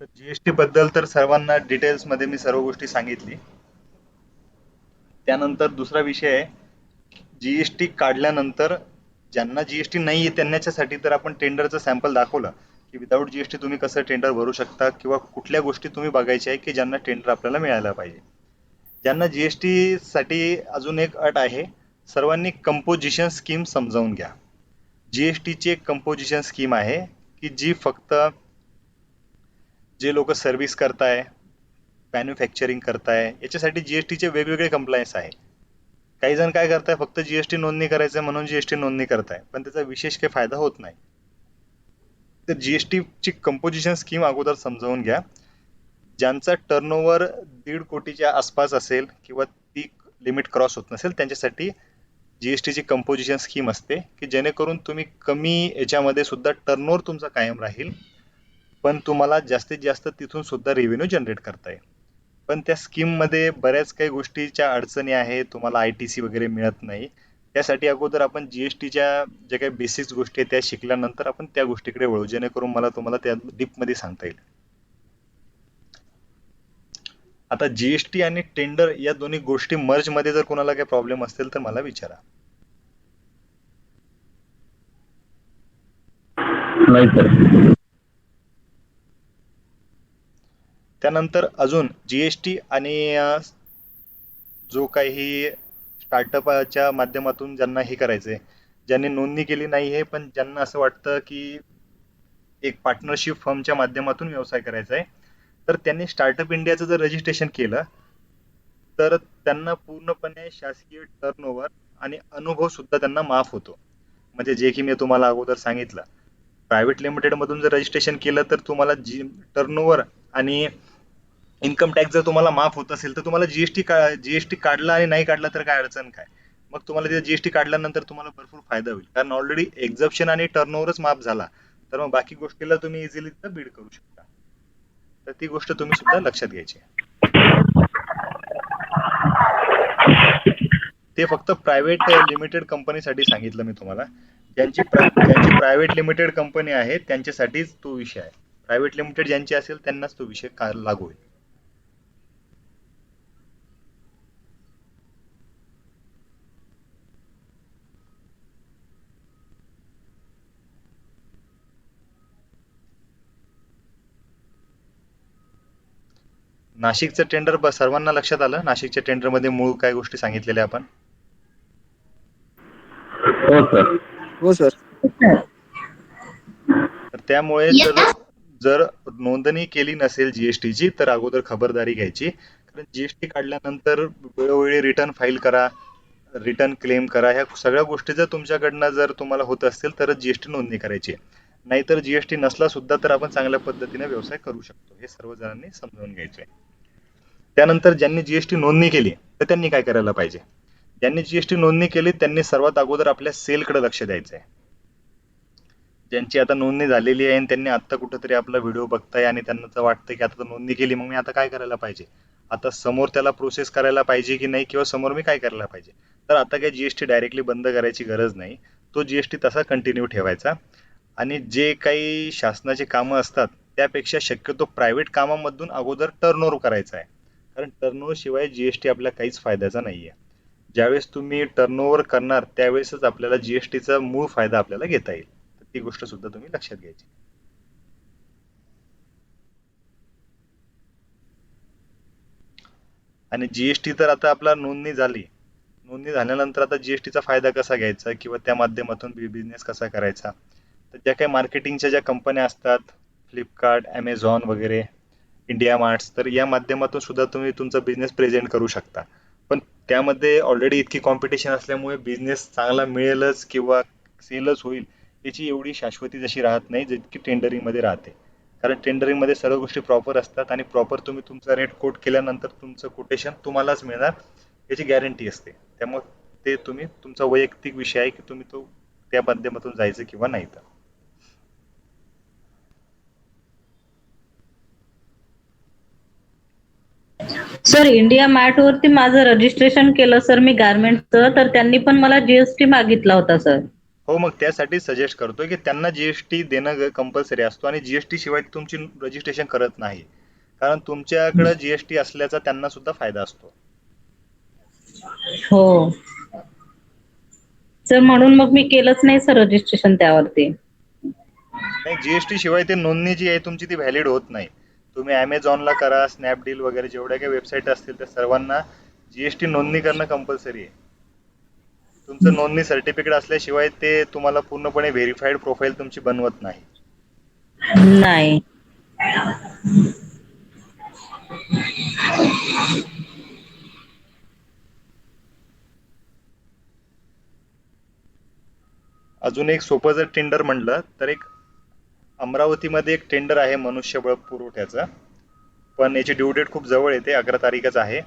तर जीएसटी बद्दल तर सर्वांना डिटेल्स मध्ये मी सर्व गोष्टी सांगितली. त्यानंतर दुसरा विषय आहे, जीएसटी काढल्यानंतर ज्यांना जीएसटी नाही आहे त्यांच्यासाठी तर आपण टेंडरचं सॅम्पल दाखवलं की विदाऊट जीएसटी तुम्ही कसं टेंडर भरू शकता किंवा कुठल्या गोष्टी तुम्ही बघायच्या आहे की ज्यांना टेंडर आपल्याला मिळायला पाहिजे. ज्यांना जीएसटी साठी अजून एक अट आहे, सर्वांनी कंपोजिशन स्कीम समजावून घ्या. जीएसटीची एक कंपोजिशन स्कीम आहे की जी फक्त जे लोक सर्व्हिस करताय, मॅन्युफॅक्चरिंग करताय, याच्यासाठी जीएसटीचे वेगवेगळे कंप्लायन्स आहे. काही जण काय करताय, फक्त जीएसटी नोंदणी करायचं म्हणून जीएसटी नोंदणी करताय, पण त्याचा विशेष काही फायदा होत नाही. तर जीएसटीची कंपोजिशन स्कीम अगोदर समजावून घ्या. ज्यांचा टर्नओव्हर 1.5 कोटीच्या आसपास असेल किंवा ती लिमिट क्रॉस होत नसेल त्यांच्यासाठी जीएसटीची कंपोजिशन स्कीम असते की जेणेकरून तुम्ही कमी याच्यामध्ये सुद्धा टर्नओव्हर तुमचा कायम राहील, पण तुम्हाला जास्तीत जास्त तिथून सुद्धा रेव्हेन्यू जनरेट करता येईल. पण त्या स्कीम मध्ये बऱ्याच काही गोष्टीच्या अडचणी आहेत, तुम्हाला आयटीसी वगैरे मिळत नाही. त्यासाठी अगोदर आपण जीएसटीच्या ज्या काही बेसिक्स गोष्टी आहेत त्या शिकल्यानंतर आपण त्या गोष्टीकडे वळू, जेणेकरून मला तुम्हाला त्या डीप मध्ये सांगता येईल. आता जीएसटी आणि टेंडर या दोन्ही गोष्टी मर्ज मध्ये जर कोणाला काही प्रॉब्लेम असतील तर मला विचारा. नाही सर. त्यानंतर अजून जीएसटी आणि जो काही स्टार्टअपच्या माध्यमातून ज्यांना हे करायचंय, ज्यांनी नोंदणी केली नाहीये पण ज्यांना असं वाटतं की एक पार्टनरशिप फर्मच्या माध्यमातून व्यवसाय करायचा आहे, तर त्यांनी स्टार्टअप इंडियाचं जर रजिस्ट्रेशन केलं तर त्यांना पूर्णपणे शासकीय टर्नओव्हर आणि अनुभव सुद्धा त्यांना माफ होतो. म्हणजे जे की मी तुम्हाला अगोदर सांगितलं, प्रायव्हेट लिमिटेड मधून जर रजिस्ट्रेशन केलं तर तुम्हाला टर्नओव्हर आणि इन्कम टॅक्स जर तुम्हाला माफ होत असेल तर तुम्हाला जीएसटी काढला आणि नाही काढला तर काय अडचण काय. मग तुम्हाला ते जीएसटी काढल्यानंतर तुम्हाला भरपूर फायदा होईल, कारण ऑलरेडी एक्झम्पशन आणि टर्नओव्हरच माफ झाला, तर मग बाकी गोष्टीला तुम्ही इझिली बीड करू शकता. तर ती गोष्ट तुम्ही सुद्धा लक्षात घ्यायची. ते फक्त प्रायव्हेट लिमिटेड कंपनीसाठी सांगितलं मी तुम्हाला. ज्यांची प्रायव्हेट लिमिटेड कंपनी आहे त्यांच्यासाठीच तो विषय आहे. प्रायव्हेट लिमिटेड ज्यांची असेल त्यांनाच तो विषय लागू होईल. नाशिकचं टेंडर सर्वांना लक्षात आलं? नाशिकच्या टेंडर मध्ये मूळ काय गोष्टी सांगितलेल्या आपण? हो सर. हो सर. तर त्यामुळे जर नोंदणी केली नसेल जीएसटीची तर अगोदर खबरदारी घ्यायची, कारण जीएसटी काढल्यानंतर वेळोवेळी रिटर्न फाईल करा. रिटर्न क्लेम करा. ह्या सगळ्या गोष्टी जर तुमच्याकडनं जर तुम्हाला होत असतील तरच जीएसटी नोंदणी करायची आहे. नाहीतर जीएसटी नसला सुद्धा तर आपण चांगल्या पद्धतीने व्यवसाय करू शकतो. हे सर्व जणांनी समजावून घ्यायचे. त्यानंतर ज्यांनी जीएसटी नोंदणी केली तर त्यांनी काय करायला पाहिजे? ज्यांनी जीएसटी नोंदणी केली त्यांनी सर्वात अगोदर आपल्या सेलकडे लक्ष द्यायचं आहे. ज्यांची आता नोंदणी झालेली आहे आणि त्यांनी आता कुठंतरी आपला व्हिडिओ बघताय आणि त्यांना वाटतं की आता नोंदणी केली, मग मी आता काय करायला पाहिजे? आता समोर त्याला प्रोसेस करायला पाहिजे की नाही, किंवा समोर मी काय करायला पाहिजे? तर आता काही जीएसटी डायरेक्टली बंद करायची गरज नाही. तो जीएसटी तसा कंटिन्यू ठेवायचा आणि जे काही शासनाची कामं असतात त्यापेक्षा शक्यतो प्रायव्हेट कामामधून अगोदर टर्नओव्हर करायचा आहे. कारण टर्नओव्हर शिवाय जीएसटी आपल्याला काहीच फायद्याचा नाहीये. ज्यावेळेस तुम्ही टर्नओव्हर करणार त्यावेळेसच आपल्याला जीएसटीचा मूळ फायदा आपल्याला घेता येईल. तर ती गोष्ट सुद्धा तुम्ही लक्षात घ्यायची. आणि जीएसटी तर आता आपला नोंदणी झाली. नोंदणी झाल्यानंतर आता जीएसटीचा फायदा कसा घ्यायचा किंवा त्या माध्यमातून बिझनेस कसा करायचा? तर ज्या काही मार्केटिंगच्या ज्या कंपन्या असतात, फ्लिपकार्ट, ॲमेझॉन वगैरे, इंडिया मार्ट्स, तर या माध्यमातून सुद्धा तुम्ही तुमचा बिझनेस प्रेझेंट करू शकता. पण त्यामध्ये ऑलरेडी इतकी कॉम्पिटिशन असल्यामुळे बिझनेस चांगला मिळेलच किंवा सेलच होईल याची एवढी शाश्वती जशी राहत नाही जितकी टेंडरिंगमध्ये राहते. कारण टेंडरिंगमध्ये सर्व गोष्टी प्रॉपर असतात आणि प्रॉपर तुम्ही तुमचा रेट कोट केल्यानंतर तुमचं कोटेशन तुम्हालाच मिळणार याची गॅरंटी असते. त्यामुळे ते तुम्ही तुमचा वैयक्तिक विषय आहे की तुम्ही तो त्या माध्यमातून जायचं किंवा नाही. तर सर इंडिया मार्ट वरती माझं रजिस्ट्रेशन केलं सर मी गारमेंटचं, तर त्यांनी पण मला जीएसटी मागितला होता सर. हो, मग त्यासाठी सजेस्ट करतोय की त्यांना जीएसटी देणं कंपल्सरी असतो आणि जीएसटी शिवाय तुमची रजिस्ट्रेशन करत नाही. कारण तुमच्याकडे जीएसटी असल्याचा त्यांना सुद्धा फायदा असतो. हो सर, म्हणून मग मी केलंच नाही सर रजिस्ट्रेशन त्यावरती. नाही, जीएसटी शिवाय ते नोंदणी जी आहे तुमची ती व्हॅलिड होत नाही. तुम्ही ॲमेझॉनला करा, स्नॅपडील वगैरे जेवढ्या काही वेबसाईट असतील त्या सर्वांना जीएसटी नोंदणी करणं कंपल्सरी आहे. तुमचं नोंदणी सर्टिफिकेट असल्याशिवाय ते तुम्हाला पूर्णपणे व्हेरीफाईड प्रोफाईल तुमची बनवत नाही. नाही. अजून एक सोपं जर टेंडर म्हटलं तर एक अमरावतीमध्ये एक टेंडर आहे मनुष्यबळ पुरवठ्याचा, पण याची ड्यू डेट खूप जवळ येते, 11 तारीखच आहे.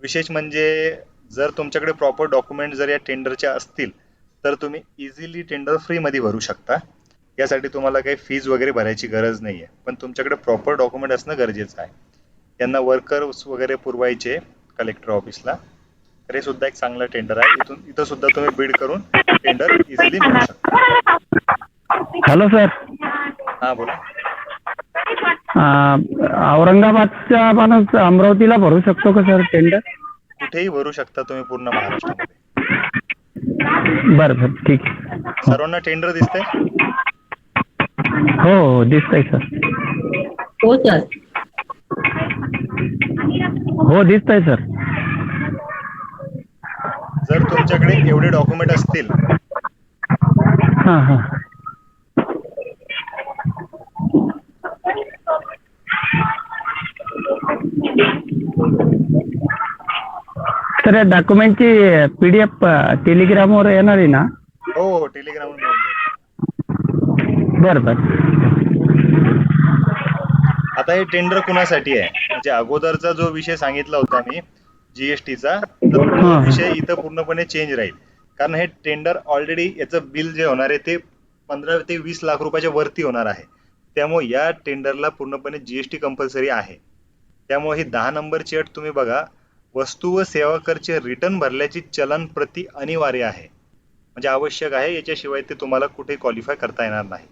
विशेष म्हणजे जर तुमच्याकडे प्रॉपर डॉक्युमेंट जर या टेंडरच्या असतील तर तुम्ही इझिली टेंडर फ्रीमध्ये भरू शकता. यासाठी तुम्हाला काही फीज वगैरे भरायची गरज नाही आहे, पण तुमच्याकडे प्रॉपर डॉक्युमेंट असणं गरजेचं आहे. यांना वर्कर्स वगैरे पुरवायचे कलेक्टर ऑफिसला. तर हे सुद्धा एक चांगलं टेंडर आहे. इथं सुद्धा तुम्ही बीड करून टेंडर इझिली मिळू शकता. हॅलो सर, हा, बोला. औरंगाबादच्या माणूस अमरावतीला भरू शकतो का सर टेंडर? कुठेही भरू शकता तुम्ही पूर्ण महाराष्ट्रामध्ये. बरं बरं, ठीक आहे. सर्वांना टेंडर दिसतंय? हो हो, दिसतंय सर. हो सर. हो दिसतंय सर. जर तुमच्याकडे एवढे डॉक्युमेंट असतील हां हां. सर या डॉक्युमेंटची PDF टेलिग्रामवर येणार आहे ना? हो हो, टेलिग्रामवर मिळून जाईल. बरं बरं. आता हे टेंडर कुणासाठी आहे? म्हणजे अगोदरचा जो विषय सांगितला होता मी जीएसटीचा, तर तो विषय इथं पूर्णपणे चेंज राहील. कारण हे टेंडर ऑलरेडी याचं बिल जे होणार आहे ते 15 ते 20 लाख रुपयाच्या वरती होणार आहे. त्यामुळे या टेंडरला पूर्णपणे जीएसटी कंपल्सरी आहे. त्यामुळे ही 10 नंबरची अट तुम्ही बघा, वस्तू व सेवा करचे रिटर्न भरल्याची चलन प्रती अनिवार्य आहे, म्हणजे आवश्यक आहे. याच्याशिवाय ते तुम्हाला कुठे क्वालिफाय करता येणार नाही.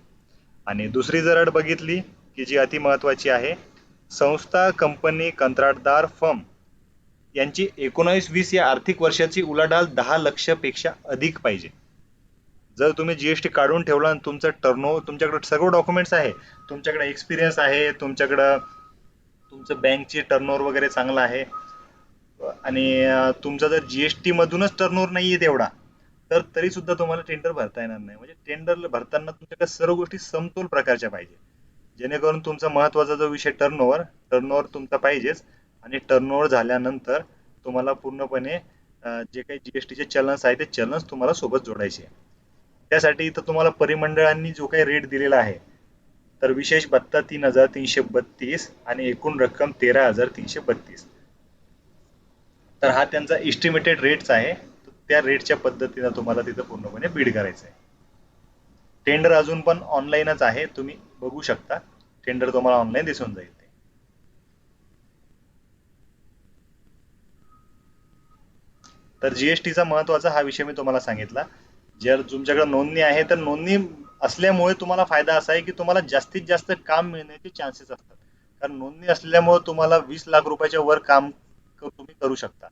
आणि दुसरी जर अट बघितली की जी अति महत्वाची आहे, संस्था, कंपनी, कंत्राटदार, फर्म यांची 19-20 या आर्थिक वर्षाची उलाढाल 10 लक्षपेक्षा अधिक पाहिजे. जर तुम्ही जीएसटी काढून ठेवला आणि तुमचं टर्नओव्हर, तुमच्याकडे सर्व डॉक्युमेंट्स आहे, तुमच्याकडे एक्सपिरियन्स आहे, तुमच्याकडं तुमचं बँकची टर्नओव्हर वगैरे चांगला आहे आणि तुमचा जर जीएसटी मधूनच टर्नओव्हर नाहीये तेवढा, तर तरी सुद्धा तुम्हाला टेंडर भरता येणार नाही. म्हणजे टेंडर भरताना तुमच्याकडे सर्व गोष्टी समतोल प्रकारच्या पाहिजे, जेणेकरून तुमचा महत्वाचा जो विषय टर्नओव्हर तुमचा पाहिजेच. आणि टर्नओव्हर झाल्यानंतर तुम्हाला पूर्णपणे जे काही जीएसटीचे चलन्स आहे ते चलन्स तुम्हाला सोबत जोडायचे. त्यासाठी इथं तुम्हाला परिमंडळांनी जो काही रेट दिलेला आहे, तर विशेष भत्ता 3,332 आणि एकूण रक्कम 13,332. तर हा त्यांचा इस्टिमेटेड रेट्स आहे. त्या रेटच्या पद्धतीनं तुम्हाला तिथं पूर्णपणे बीड करायचं आहे. टेंडर अजून पण ऑनलाईनच आहे, तुम्ही बघू शकता. टेंडर तुम्हाला ऑनलाईन दिसून जाईल. तर जीएसटीचा महत्वाचा हा विषय मी तुम्हाला सांगितला. जर तुमच्याकडे नोंदणी आहे तर नोंदणी असल्यामुळे तुम्हाला फायदा असा आहे की तुम्हाला जास्तीत जास्त काम मिळण्याचे चान्सेस असतात. कारण नोंदणी असल्यामुळे तुम्हाला 20 लाख रुपयाच्या वर काम तुम्ही करू शकता.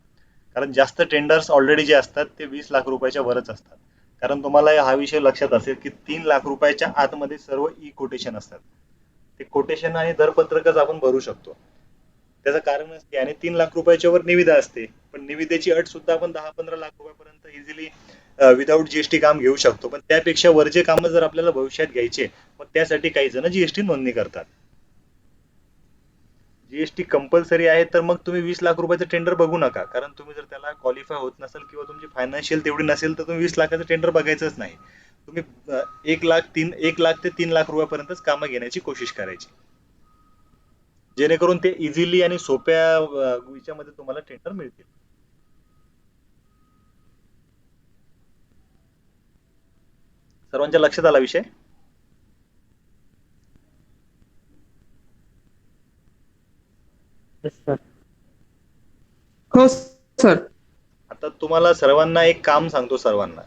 कारण जास्त टेंडर्स ऑलरेडी जे असतात ते 20 लाख रुपयाच्या वरच असतात. कारण तुम्हाला हा विषय लक्षात असेल की 3 लाख रुपयाच्या आतमध्ये सर्व ई कोटेशन असतात. ते कोटेशन आणि दरपत्रकच आपण भरू शकतो. त्याचं कारण असते. आणि 3 लाख रुपयाच्या वर निविदा असते, पण निविदेची अट सुद्धा आपण 10-15 लाख रुपयापर्यंत इझिली विदाऊट जीएसटी काम घेऊ शकतो. पण त्यापेक्षा वरचे काम जर आपल्याला भविष्यात घ्यायचे, मग त्यासाठी काही जण जीएसटी नोंदणी करतात. जीएसटी कंपल्सरी आहे तर मग तुम्ही 20 लाख रुपयाचं टेंडर बघू नका. कारण तुम्ही जर त्याला क्वालिफाय होत नसेल किंवा तुमची फायनान्शियल तेवढी नसेल तर तुम्ही 20 लाखाचं टेंडर बघायचंच नाही. तुम्ही 1 लाख ते 3 लाख रुपयापर्यंतच कामं घेण्याची कोशिश करायची, जेणेकरून ते इझिली आणि सोप्या याच्यामध्ये तुम्हाला टेंडर मिळतील. सर्वांच्या लक्षात आला विषय? हो सर. आता तुम्हाला सर्वांना एक काम सांगतो, सर्वांना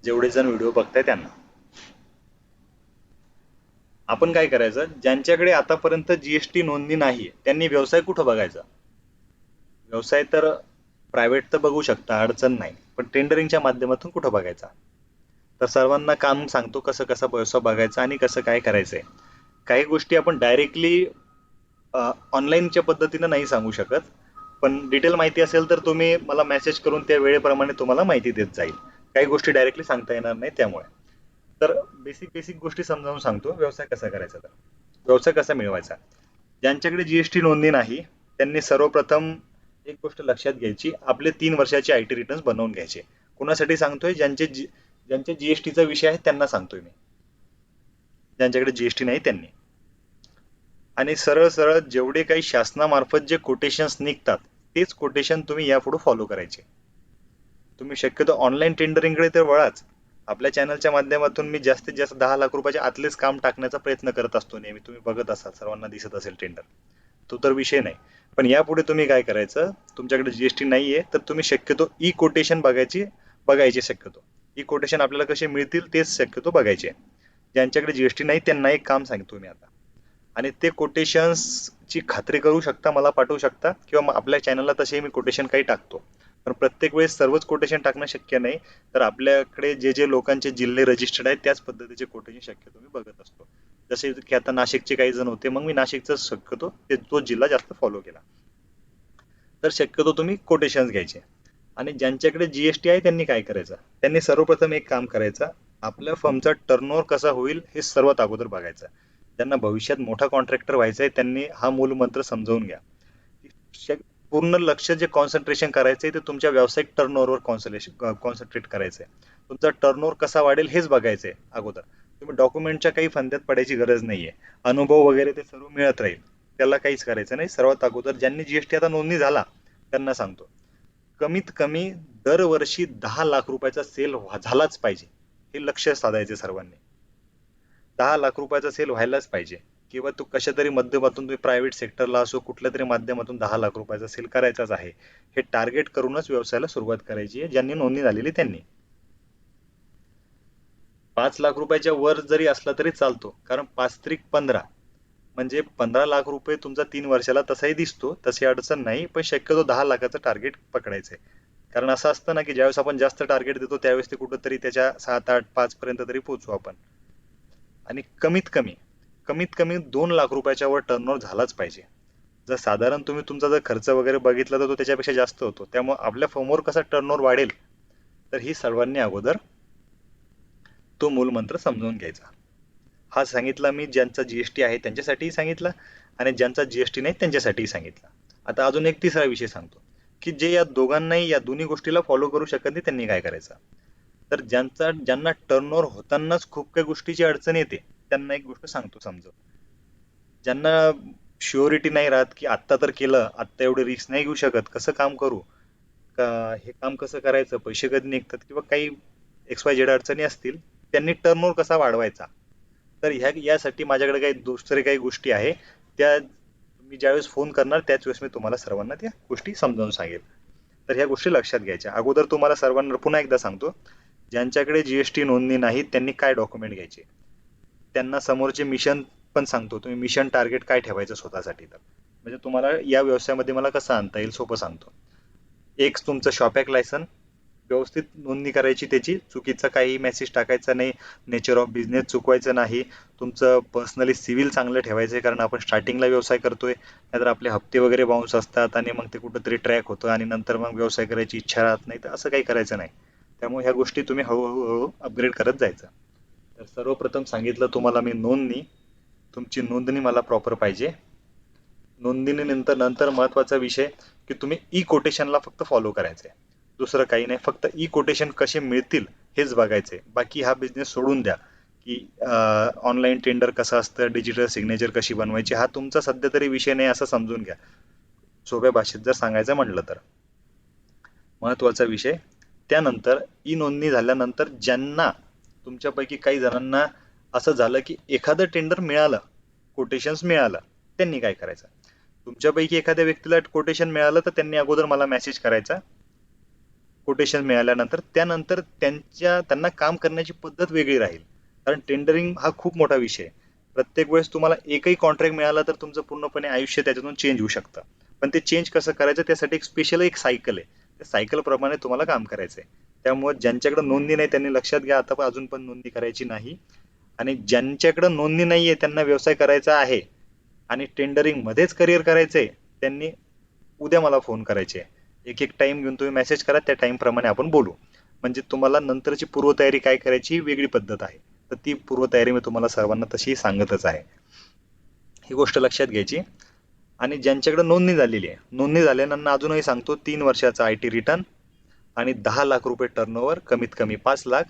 जेवढे जण व्हिडिओ बघताय त्यांना, आपण काय करायचं, ज्यांच्याकडे आतापर्यंत जीएसटी नोंदणी नाहीये त्यांनी व्यवसाय कुठं बघायचा? व्यवसाय तर प्रायव्हेट तर बघू शकता, अडचण नाही, पण टेंडरिंगच्या माध्यमातून कुठं बघायचा? तर सर्वांना काम सांगतो कसं कसं व्यवसाय बघायचा आणि कसं काय करायचंय. काही गोष्टी आपण डायरेक्टली ऑनलाईनच्या पद्धतीनं नाही सांगू शकत, पण डिटेल माहिती असेल तर तुम्ही मला मेसेज करून त्या वेळेप्रमाणे तुम्हाला माहिती देत जाईल. काही गोष्टी डायरेक्टली सांगता येणार नाही त्यामुळे. तर बेसिक गोष्टी समजावून सांगतो व्यवसाय कसा करायचा. तर व्यवसाय कसा मिळवायचा, ज्यांच्याकडे जीएसटी नोंदणी नाही त्यांनी सर्वप्रथम एक गोष्ट लक्षात घ्यायची, आपले 3 वर्षाचे आयटी रिटर्न्स बनवून घ्यायचे. कुणासाठी सांगतोय? ज्यांचे जीएसटीचा विषय आहे त्यांना सांगतोय मी, ज्यांच्याकडे जीएसटी नाही त्यांनी. आणि सरळ सरळ जेवढे काही शासनामार्फत जे कोटेशन्स निघतात तेच कोटेशन तुम्ही यापुढे फॉलो करायचे. तुम्ही शक्यतो ऑनलाईन टेंडरिंगकडे तर वळाच. आपल्या चॅनलच्या माध्यमातून मी जास्तीत जास्त 10 लाख रुपयाच्या आतलेच काम टाकण्याचा प्रयत्न करत असतो नेहमी. तुम्ही बघत असाल, सर्वांना दिसत असेल टेंडर, तो तर विषय नाही. पण यापुढे तुम्ही काय करायचं, तुमच्याकडे जीएसटी नाहीये तर तुम्ही शक्यतो ई कोटेशन बघायचे. शक्यतो ई कोटेशन आपल्याला कसे मिळतील तेच शक्यतो बघायचे. ज्यांच्याकडे जीएसटी नाही त्यांना एक काम सांगतो मी आता, आणि ते कोटेशन्सची खात्री करू शकता, मला पाठवू शकता, किंवा आपल्या चॅनलला तसे मी कोटेशन काही टाकतो. पण प्रत्येक वेळेस सर्वच कोटेशन टाकणं शक्य नाही. तर आपल्याकडे जे लोकांचे जिल्हे रजिस्टर्ड आहेत त्याच पद्धतीचे कोटेशन शक्यतो मी बघत असतो. जसे की आता नाशिकचे काही जण होते, मग मी नाशिकचा शक्यतो तो जिल्हा जास्त फॉलो केला. तर शक्यतो तुम्ही कोटेशन्स घ्यायचे. आणि ज्यांच्याकडे जीएसटी आहे त्यांनी काय करायचं, त्यांनी सर्वप्रथम एक काम करायचं, आपल्या फर्मचा टर्नओव्हर कसा होईल हे सर्वात अगोदर बघायचं. ज्यांना भविष्यात मोठा कॉन्ट्रॅक्टर व्हायचा आहे त्यांनी हा मूलमंत्र समजावून घ्या. पूर्ण लक्ष जे कॉन्सन्ट्रेशन करायचंय ते तुमच्या व्यावसायिक टर्नओव्हरवर कॉन्सन्ट्रेट करायचंय. तुमचा टर्नओव्हर कसा वाढेल हेच बघायचंय अगोदर. तुम्ही डॉक्युमेंटच्या काही फंद्यात पडायची गरज नाहीये. अनुभव वगैरे ते सर्व मिळत राहील, त्याला काहीच करायचं नाही. सर्वात अगोदर ज्यांनी जीएसटी आता नोंदणी झाला त्यांना सांगतो, कमीत कमी दरवर्षी 10 लाख रुपयाचा सेल झालाच पाहिजे. हे लक्ष साधायचे सर्वांनी. 10 लाख रुपयाचा सेल व्हायलाच पाहिजे, किंवा तो कशा तरी माध्यमातून तुम्ही प्रायव्हेट सेक्टरला असो कुठल्या तरी माध्यमातून 10 लाख रुपयाचा सेल करायचाच आहे. हे टार्गेट करूनच व्यवसायाला सुरुवात करायची आहे ज्यांनी नोंदणी झालेली त्यांनी. 5 लाख रुपयाच्या वर जरी असला तरी चालतो, कारण 5-15 म्हणजे 15 लाख रुपये तुमचा 3 वर्षाला तसाही दिसतो, तशी अडचण नाही. पण शक्यतो 10 लाखाचं टार्गेट पकडायचंय. कारण असं असतं ना की ज्यावेळेस आपण जास्त टार्गेट देतो त्यावेळेस ते कुठंतरी त्याच्या 7-8-5 पर्यंत तरी पोहोचू आपण. आणि कमीत कमी 2 लाख रुपयाच्या वर टर्नओव्हर झालाच पाहिजे. जर साधारण तुम्ही तुमचा जर खर्च वगैरे बघितला तर तो त्याच्यापेक्षा जास्त होतो. त्यामुळे आपल्या फर्मवर कसा टर्नओव्हर वाढेल, तर ही सर्वांनी अगोदर तो मूलमंत्र समजून घ्यायचा. हा सांगितला मी ज्यांचा जीएसटी आहे त्यांच्यासाठीही सांगितला, आणि ज्यांचा जीएसटी नाही त्यांच्यासाठीही सांगितला. आता अजून एक तिसरा विषय सांगतो की जे या दोघांनाही, या दोन्ही गोष्टीला फॉलो करू शकत नाही, त्यांनी काय करायचं? तर ज्यांना टर्नओव्हर होतानाच खूप काही गोष्टीची अडचण येते, त्यांना एक गोष्ट सांगतो समजावून. ज्यांना शुअरिटी नाही राहत की आत्ता तर केलं, आत्ता एवढे रिस्क नाही घेऊ शकत, कसं काम करू, का हे काम कसं करायचं, पैसे कधी निघतात, किंवा काही XYZ अडचणी असतील, त्यांनी टर्नओव्हर कसा वाढवायचा, तर यासाठी माझ्याकडे काही दुसरे काही गोष्टी आहे, त्या मी ज्यावेळेस फोन करणार त्याच वेळेस मी तुम्हाला सर्वांना त्या गोष्टी समजावून सांगेल. तर ह्या गोष्टी लक्षात घ्यायच्या. अगोदर तुम्हाला सर्वांना पुन्हा एकदा सांगतो, ज्यांच्याकडे GST नोंदणी नाही त्यांनी काय डॉक्युमेंट घ्यायचे, त्यांना समोरचे मिशन पण सांगतो, तुम्ही मिशन टार्गेट काय ठेवायचं स्वतःसाठी. तर म्हणजे तुम्हाला या व्यवसायामध्ये मला कसं आणता येईल सोपं सांगतो. एक तुमचं शॉपॅक लायसन व्यवस्थित नोंदणी करायची, त्याची चुकीचा काही मेसेज टाकायचा नाही, नेचर ऑफ बिझनेस चुकवायचं नाही, तुमचं पर्सनली सिव्हिल चांगलं ठेवायचं आहे, कारण आपण स्टार्टिंगला व्यवसाय करतोय, नाहीतर आपले हप्ते वगैरे बाउन्स असतात आणि मग ते कुठंतरी ट्रॅक होतं आणि नंतर मग व्यवसाय करायची इच्छा राहत नाही. तर असं काही करायचं नाही. त्यामुळे ह्या गोष्टी तुम्ही हळूहळू अपग्रेड करत जायचं. तर सर्वप्रथम सांगितलं तुम्हाला मी नोंदणी, तुमची नोंदणी मला प्रॉपर पाहिजे. नोंदणीनंतर नंतर महत्त्वाचा विषय की तुम्ही कोटेशनला फक्त फॉलो करायचं आहे, दुसरं काही नाही. फक्त कोटेशन कसे मिळतील हेच बघायचं आहे. बाकी हा बिझनेस सोडून द्या की ऑनलाईन टेंडर कसं असतं, डिजिटल सिग्नेचर कशी बनवायची, हा तुमचा सध्या तरी विषय नाही असं समजून घ्या, सोप्या भाषेत जर सांगायचं म्हटलं तर. महत्त्वाचा विषय. त्यानंतर नोंदणी झाल्यानंतर ज्यांना, तुमच्यापैकी काही जणांना असं झालं की एखादं टेंडर मिळालं, कोटेशन्स मिळालं, त्यांनी काय करायचं? तुमच्यापैकी एखाद्या व्यक्तीला कोटेशन मिळालं तर त्यांनी अगोदर मला मेसेज करायचा कोटेशन मिळाल्यानंतर. त्यानंतर त्यांना काम करण्याची पद्धत वेगळी राहील, कारण टेंडरिंग हा खूप मोठा विषय आहे. प्रत्येक वेळेस तुम्हाला एकही कॉन्ट्रॅक्ट मिळाला तर तुमचं पूर्णपणे आयुष्य त्याच्यातून चेंज होऊ शकतं. पण ते चेंज कसं करायचं त्यासाठी एक स्पेशल एक सायकल आहे, त्या सायकल प्रमाणे तुम्हाला काम करायचं आहे. त्यामुळे ज्यांच्याकडे नोंदणी नाही त्यांनी लक्षात घ्या, आता अजून पण नोंदणी करायची नाही. आणि ज्यांच्याकडे नोंदणी नाहीये, त्यांना व्यवसाय करायचा आहे आणि टेंडरिंग मध्येच करिअर करायचंय, त्यांनी उद्या मला फोन करायचे. एक टाइम घेऊन तुम्ही मेसेज करा, त्या टाइम प्रमाणे आपण बोलू. म्हणजे तुम्हाला नंतरची पूर्वतयारी काय करायची वेगळी पद्धत आहे, तर ती पूर्वतयारी मी तुम्हाला सर्वांना तशी सांगतच आहे. ही गोष्ट लक्षात घ्यायची. आणि ज्यांच्याकडे नोंदणी झालेली आहे, नोंदणी झाल्यानंतर अजूनही सांगतो, 3 वर्षाचा IT रिटर्न आणि 10 लाख रुपये टर्नओव्हर, कमीत कमी 5 लाख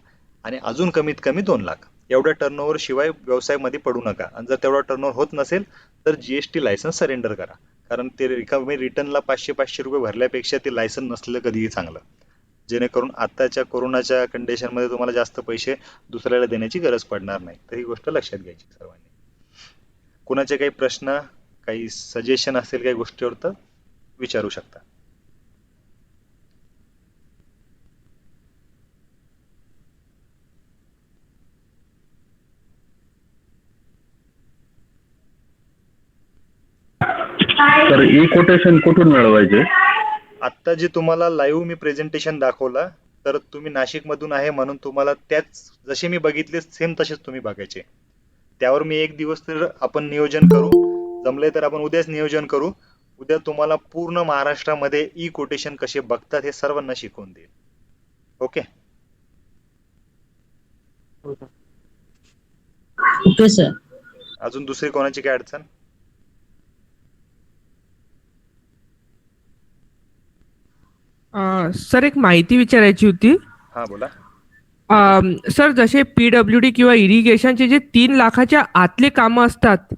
आणि अजून कमीत कमी 2 लाख. एवढ्या टर्नओव्हर शिवाय व्यवसायामध्ये पडू नका. आणि जर तेवढा टर्नओव्हर होत नसेल तर GST लायसन्स सरेंडर करा, कारण ते रिटर्नला 500-500 रुपये भरल्यापेक्षा ते लायसन नसलेलं कधीही चांगलं, जेणेकरून आताच्या कोरोनाच्या कंडिशनमध्ये तुम्हाला जास्त पैसे दुसऱ्याला देण्याची गरज पडणार नाही. तर ही गोष्ट लक्षात घ्यायची सर्वांनी. कुणाचे काही प्रश्न, काही सजेशन असेल काही गोष्टीवर तर विचारू शकता. तर कोटेशन कुठून मिळवायचे? आत्ता जे तुम्हाला लाईव्ह मी प्रेझेंटेशन दाखवलं, तर तुम्ही नाशिक मधून आहे म्हणून तुम्हाला त्याच जसे मी बघितले सेम तसेच तुम्ही बघायचे. त्यावर मी एक दिवस तर आपण नियोजन करू, जमले तर आपण उद्याच नियोजन करू. उद्या तुम्हाला पूर्ण महाराष्ट्रामध्ये कोटेशन कसे बघतात हे सर्वांना शिकवून देईल. ओके. Okay sir. अजून दुसरी कोणाची काय अडचण? सर एक माहिती विचारायची होती. हा बोला. सर जसे PWD किंवा इरिगेशनचे जे 3 लाखाच्या आतले कामं असतात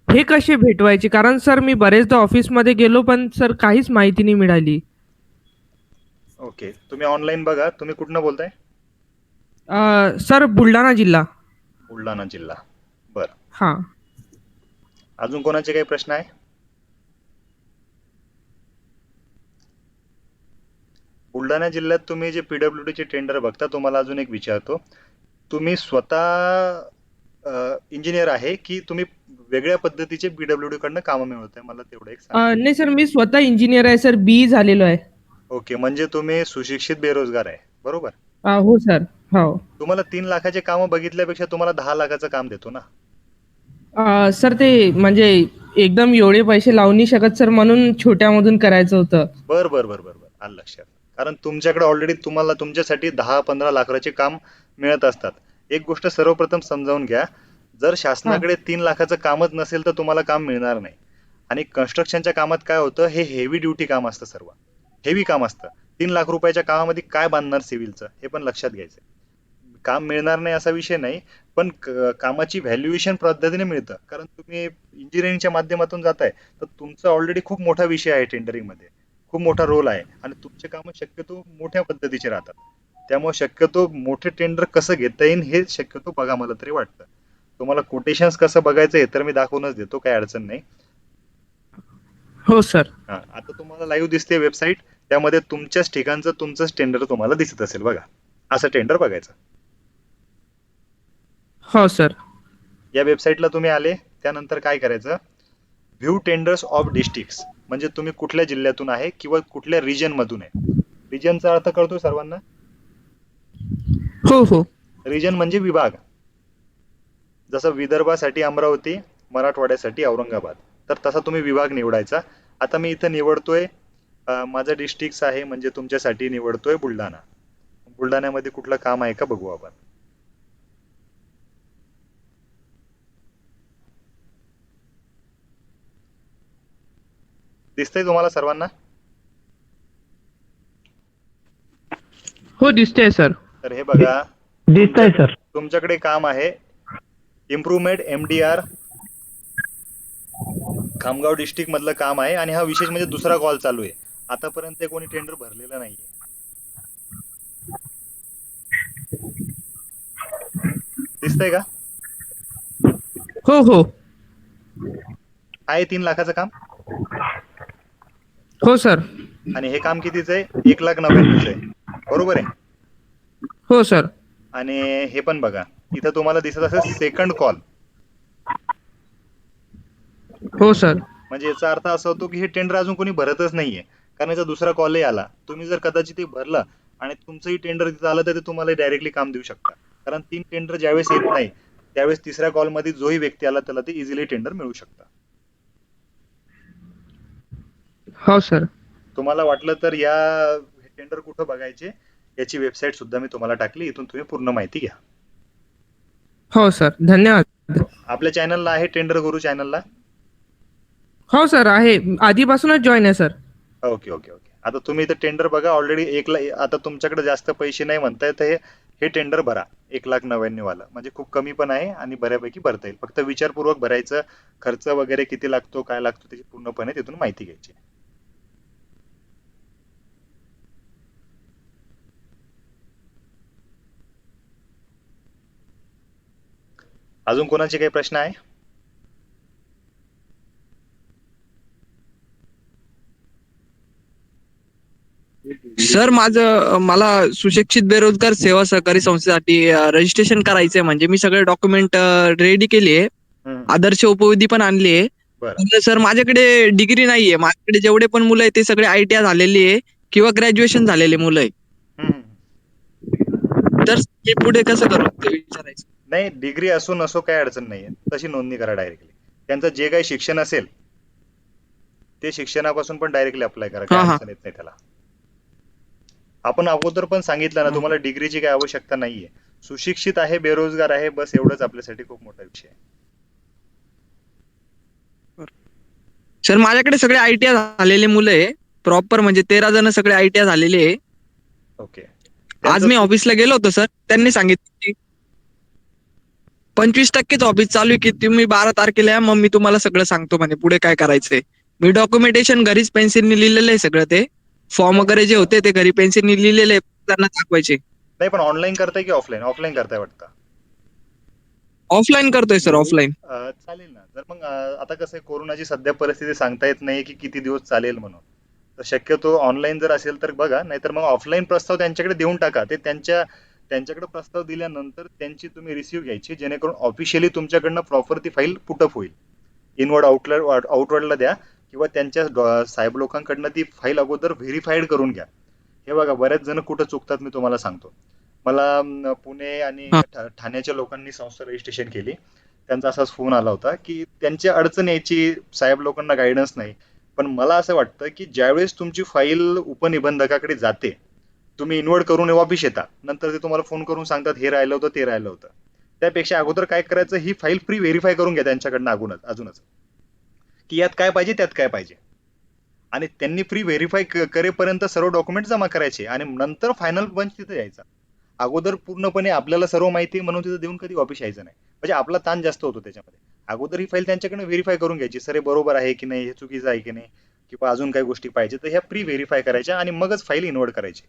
हे कसे भेटवायचे? कारण सर मी बरेचदा ऑफिसमध्ये गेलो पण सर काहीच माहिती नाही मिळाली. ओके, तुम्ही ऑनलाईन बघा. तुम्ही कुठनं बोलताय? सर बुलढाणा जिल्हा. बुलढाणा जिल्हा, बरं. हां. अजून कोणाचे काही प्रश्न आहे? बुलढाणा जिल्ह्यात तुम्ही जे PWD चे टेंडर बघता, तुम्हाला अजून एक विचारतो, तुम्ही स्वतः इंजिनियर आहे की तुम्ही वेगळ्या पद्धतीचे PWD कडनं कामं मिळवताय? मला तेवढं एक सांगा. नाही सर मी स्वतः इंजिनियर आहे सर, BE झालेलो आहे. ओके, म्हणजे तुम्ही सुशिक्षित बेरोजगार आहे, बरोबर? हो सर. हो. तुम्हाला 3 लाखाचे कामं बघितल्यापेक्षा तुम्हाला 10 लाखाचं काम देतो ना. सर ते म्हणजे एकदम एवढे पैसे लावू नाही शकत सर, म्हणून छोट्यामधून करायचं होतं. बर आलं लक्षात. कारण तुमच्याकडे ऑलरेडी तुम्हाला तुमच्यासाठी 10-15 लाखाचे काम मिळत असतात. एक गोष्ट सर्वप्रथम समजावून घ्या, जर शासनाकडे 3 लाखाचं कामच नसेल तर तुम्हाला काम मिळणार नाही. आणि कन्स्ट्रक्शनच्या कामात काय होतं, हे हेवी ड्युटी काम असतं सर्व. हेवी काम असतं. 3 लाख रुपयाच्या कामामध्ये काय बांधणार सिव्हिलचं हे पण लक्षात घ्यायचं. काम मिळणार नाही असा विषय नाही, पण कामाची व्हॅल्युएशन पद्धतीने मिळतं. कारण तुम्ही इंजिनिअरिंगच्या माध्यमातून जाताय तर तुमचा ऑलरेडी खूप मोठा विषय आहे टेंडरिंगमध्ये, खूप मोठा रोल आहे आणि तुमचे कामं शक्यतो मोठ्या पद्धतीचे राहतात. त्यामुळे शक्यतो मोठे टेंडर कसं घेता येईल हे शक्यतो बघा, मला तरी वाटतं. तुम्हाला कोटेशन्स कसं बघायचं हे तर मी दाखवूनच देतो, काही अडचण नाही. हो सर. हा, आता तुम्हाला लाईव्ह दिसते वेबसाईट, त्यामध्ये तुमच्याच ठिकाणचं तुमचंच टेंडर तुम्हाला दिसत असेल बघा. असं टेंडर बघायचं. हो सर. या वेबसाईटला तुम्ही आले त्यानंतर काय करायचं, व्ह्यू टेंडर्स ऑफ डिस्ट्रिक्ट्स, म्हणजे तुम्ही कुठल्या जिल्ह्यातून आहे किंवा कुठल्या रिजन मधून आहे. रिजनचा अर्थ कळतो सर्वांना? हो हो. रिजन म्हणजे विभाग. जसं विदर्भासाठी अमरावती, मराठवाड्यासाठी औरंगाबाद, तर तसा तुम्ही विभाग निवडायचा. आता मी इथं निवडतोय माझं डिस्ट्रिक्ट आहे म्हणजे तुमच्यासाठी निवडतोय बुलढाणा. बुलढाण्यामध्ये कुठलं काम आहे का बघू आपण. दिसतंय तुम्हाला सर्वांना? हो दिसतंय सर. तर हे बघा, दिसतंय सर. तुमच्याकडे काम आहे इम्प्रुव्हमेंट MDR खामगाव डिस्ट्रिक्ट मधलं काम आहे आणि हा विशेष म्हणजे दुसरा कॉल चालू आहे. आतापर्यंत कोणी टेंडर भरलेलं नाहीये. दिसतंय का? हो हो. आहे 3 लाखाचं काम हो सर. आणि हे काम कितीचं आहे? 1,90,000 आहे, बरोबर आहे. हो सर. आणि हे पण बघा, इथं तुम्हाला दिसत असेल सेकंड कॉल. हो सर. म्हणजे याचा अर्थ असा होतो की हे टेंडर अजून कोणी भरतच नाहीये, कारण याचा दुसरा कॉलही आला. तुम्ही जर कदाचित ते भरलं आणि तुमचंही टेंडर तिथं आलं तर ते तुम्हाला डायरेक्टली काम देऊ शकता. कारण 3 टेंडर ज्यावेळेस येत नाही त्यावेळेस तिसऱ्या कॉलमध्ये जोही व्यक्ती आला त्याला ते इझिली टेंडर मिळू शकतं. हो सर. तुम्हाला वाटलं तर या टेंडर कुठं बघायचे याची वेबसाईट सुद्धा मी तुम्हाला टाकली, इथून तुम्ही पूर्ण माहिती घ्या. हो सर. धन्यवाद. आपल्या चॅनलला आहे टेंडर गुरु चॅनलला? हो सर आहे, आधीपासूनच जॉईन आहे सर. Okay okay okay. आता तुम्ही इथं टेंडर बघा ऑलरेडी आता तुमच्याकडे जास्त पैसे नाही म्हणताय तर हे टेंडर भरा 1,90,000 वाला, म्हणजे खूप कमी पण आहे आणि बऱ्यापैकी भरता येईल. फक्त विचारपूर्वक भरायचं, खर्च वगैरे किती लागतो काय लागतो त्याची पूर्णपणे तिथून माहिती घ्यायची. अजून कोणाचे काही प्रश्न आहे? सर मला सुशिक्षित बेरोजगार सेवा सहकारी संस्थेसाठी रजिस्ट्रेशन करायचंय. म्हणजे मी सगळे डॉक्युमेंट रेडी केली आहे, आदर्श उपविधी पण आणली आहे. बरं. सर माझ्याकडे डिग्री नाहीये, माझ्याकडे जेवढे पण मुलं आहेत ते सगळे ITI झालेली आहे किंवा ग्रॅज्युएशन झालेले मुलं आहे. हम्म. तर मी पुढे कसं करू ते विचारायचं. नाही, डिग्री असो नसो काही अडचण नाहीये, तशी नोंदणी करा डायरेक्टली. त्यांचं जे काही शिक्षण असेल ते शिक्षणापासून पण डायरेक्टली अप्लाय करा, काही अडचण येत नाही त्याला. आपण अगोदर पण सांगितलं ना तुम्हाला, डिग्रीची काही आवश्यकता नाहीये. सुशिक्षित आहे, बेरोजगार आहे, बस एवढंच आपल्यासाठी खूप मोठा विषय आहे. सर माझ्याकडे सगळे ITI झालेले मुलं आहे, प्रॉपर म्हणजे 13 जण सगळे ITI झालेले आहे. ओके. आज मी ऑफिसला गेलो होतो सर, त्यांनी सांगितलं की 25% ऑफिस चालू आहे, की तुम्ही 12 तारखेला या, मग मी तुम्हाला सगळं सांगतो म्हणे पुढे काय करायचंय. मी डॉक्युमेंटेशन घरीच पेन्सिलने लिहिलेलं आहे सगळं, ते फॉर्म वगैरे जे होते ते घरी पेन्सिलने लिहिलेले त्यांना दाखवायचे. नाही, पण ऑनलाईन करताय की ऑफलाईन? ऑफलाईन करताय वाटतं. ऑफलाईन करतोय सर, ऑफलाईन. चालेल ना. तर मग आता कसं आहे, कोरोनाची सध्या परिस्थिती सांगता येत नाही की किती दिवस चालेल म्हणून, तर शक्यतो ऑनलाईन जर असेल तर बघा, नाहीतर मग ऑफलाईन प्रस्ताव त्यांच्याकडे देऊन टाका. ते त्यांच्याकडे प्रस्ताव दिल्यानंतर त्यांची तुम्ही रिसिव्ह घ्यायची, जेणेकरून ऑफिशियली तुमच्याकडनं प्रॉपर ती फाईल पुटअप होईल. इनवर्ड आउटवर्डला द्या किंवा त्यांच्या साहेब लोकांकडनं ती फाईल अगोदर व्हेरीफाईड करून घ्या. हे बघा, बऱ्याच जण कुठं चुकतात मी तुम्हाला सांगतो. मला पुणे आणि ठाण्याच्या लोकांनी संस्था रजिस्ट्रेशन केली, त्यांचा असाच फोन आला होता की त्यांची अडचण यायची, साहेब लोकांना गायडन्स नाही. पण मला असं वाटतं की ज्यावेळेस तुमची फाईल उपनिबंधकाकडे जाते, तुम्ही इन्वर्ड करून वापिस येता, नंतर ते तुम्हाला फोन करून सांगतात हे राहिलं होतं ते राहिलं होतं. त्यापेक्षा अगोदर काय करायचं, ही फाईल व्हेरीफाय करून घ्या त्यांच्याकडनं अजूनच की यात काय पाहिजे त्यात काय पाहिजे. आणि त्यांनी प्री व्हेरीफाय करेपर्यंत सर्व डॉक्युमेंट जमा करायचे आणि नंतर फायनल पंच तिथे यायचा. अगोदर पूर्णपणे आपल्याला सर्व माहिती म्हणून तिथे देऊन कधी ऑफिस यायचं नाही, म्हणजे आपला ताण जास्त होतो त्याच्यामध्ये. अगोदर ही फाईल त्यांच्याकडे व्हेरीफाय करून घ्यायची, सर हे बरोबर आहे की नाही, हे चुकीचं आहे की नाही, किंवा अजून काही गोष्टी पाहिजे तर ह्या प्री व्हेरीफाय करायच्या आणि मगच फाईल इन्व्हर्ट करायची.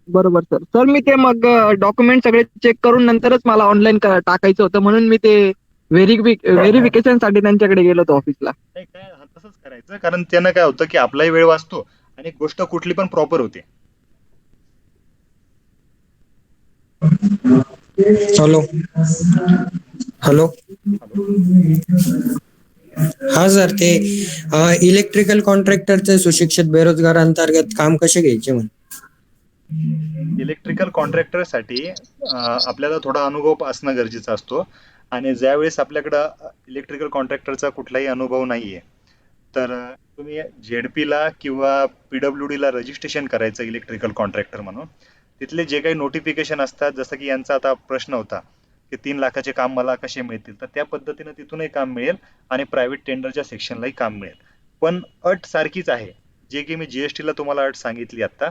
बरोबर सर. सर मी ते मग डॉक्युमेंट सगळे चेक करून नंतरच मला ऑनलाईन टाकायचं होतं, म्हणून मी ते व्हेरिफिकेशन साठी त्यांच्याकडे गेलो होतो ऑफिसला. नाही काय तसंच करायचं, कारण त्यानं काय होतं की आपलाही वेळ वाचतो आणि गोष्ट कुठली पण प्रॉपर होते. हॅलो हॅलो हा सर, ते इलेक्ट्रिकल कॉन्ट्रॅक्टरचे सुशिक्षित बेरोजगार अंतर्गत काम कसे घ्यायचे म्हणे? इलेक्ट्रिकल कॉन्ट्रॅक्टरसाठी आपल्याला थोडा अनुभव असणं गरजेचं असतो, आणि ज्यावेळेस आपल्याकडं इलेक्ट्रिकल कॉन्ट्रॅक्टरचा कुठलाही अनुभव नाहीये तर तुम्ही झेडपीला किंवा पीडब्ल्यूडीला रजिस्ट्रेशन करायचं इलेक्ट्रिकल कॉन्ट्रॅक्टर म्हणून. तिथले जे काही नोटिफिकेशन असतात, जसं की यांचा आता प्रश्न होता की 3 लाखाचे काम मला कसे मिळतील, तर त्या पद्धतीनं तिथूनही काम मिळेल आणि प्रायव्हेट टेंडरच्या सेक्शनलाही काम मिळेल. पण अट सारखीच आहे, जे की मी जीएसटीला तुम्हाला अट सांगितली आता.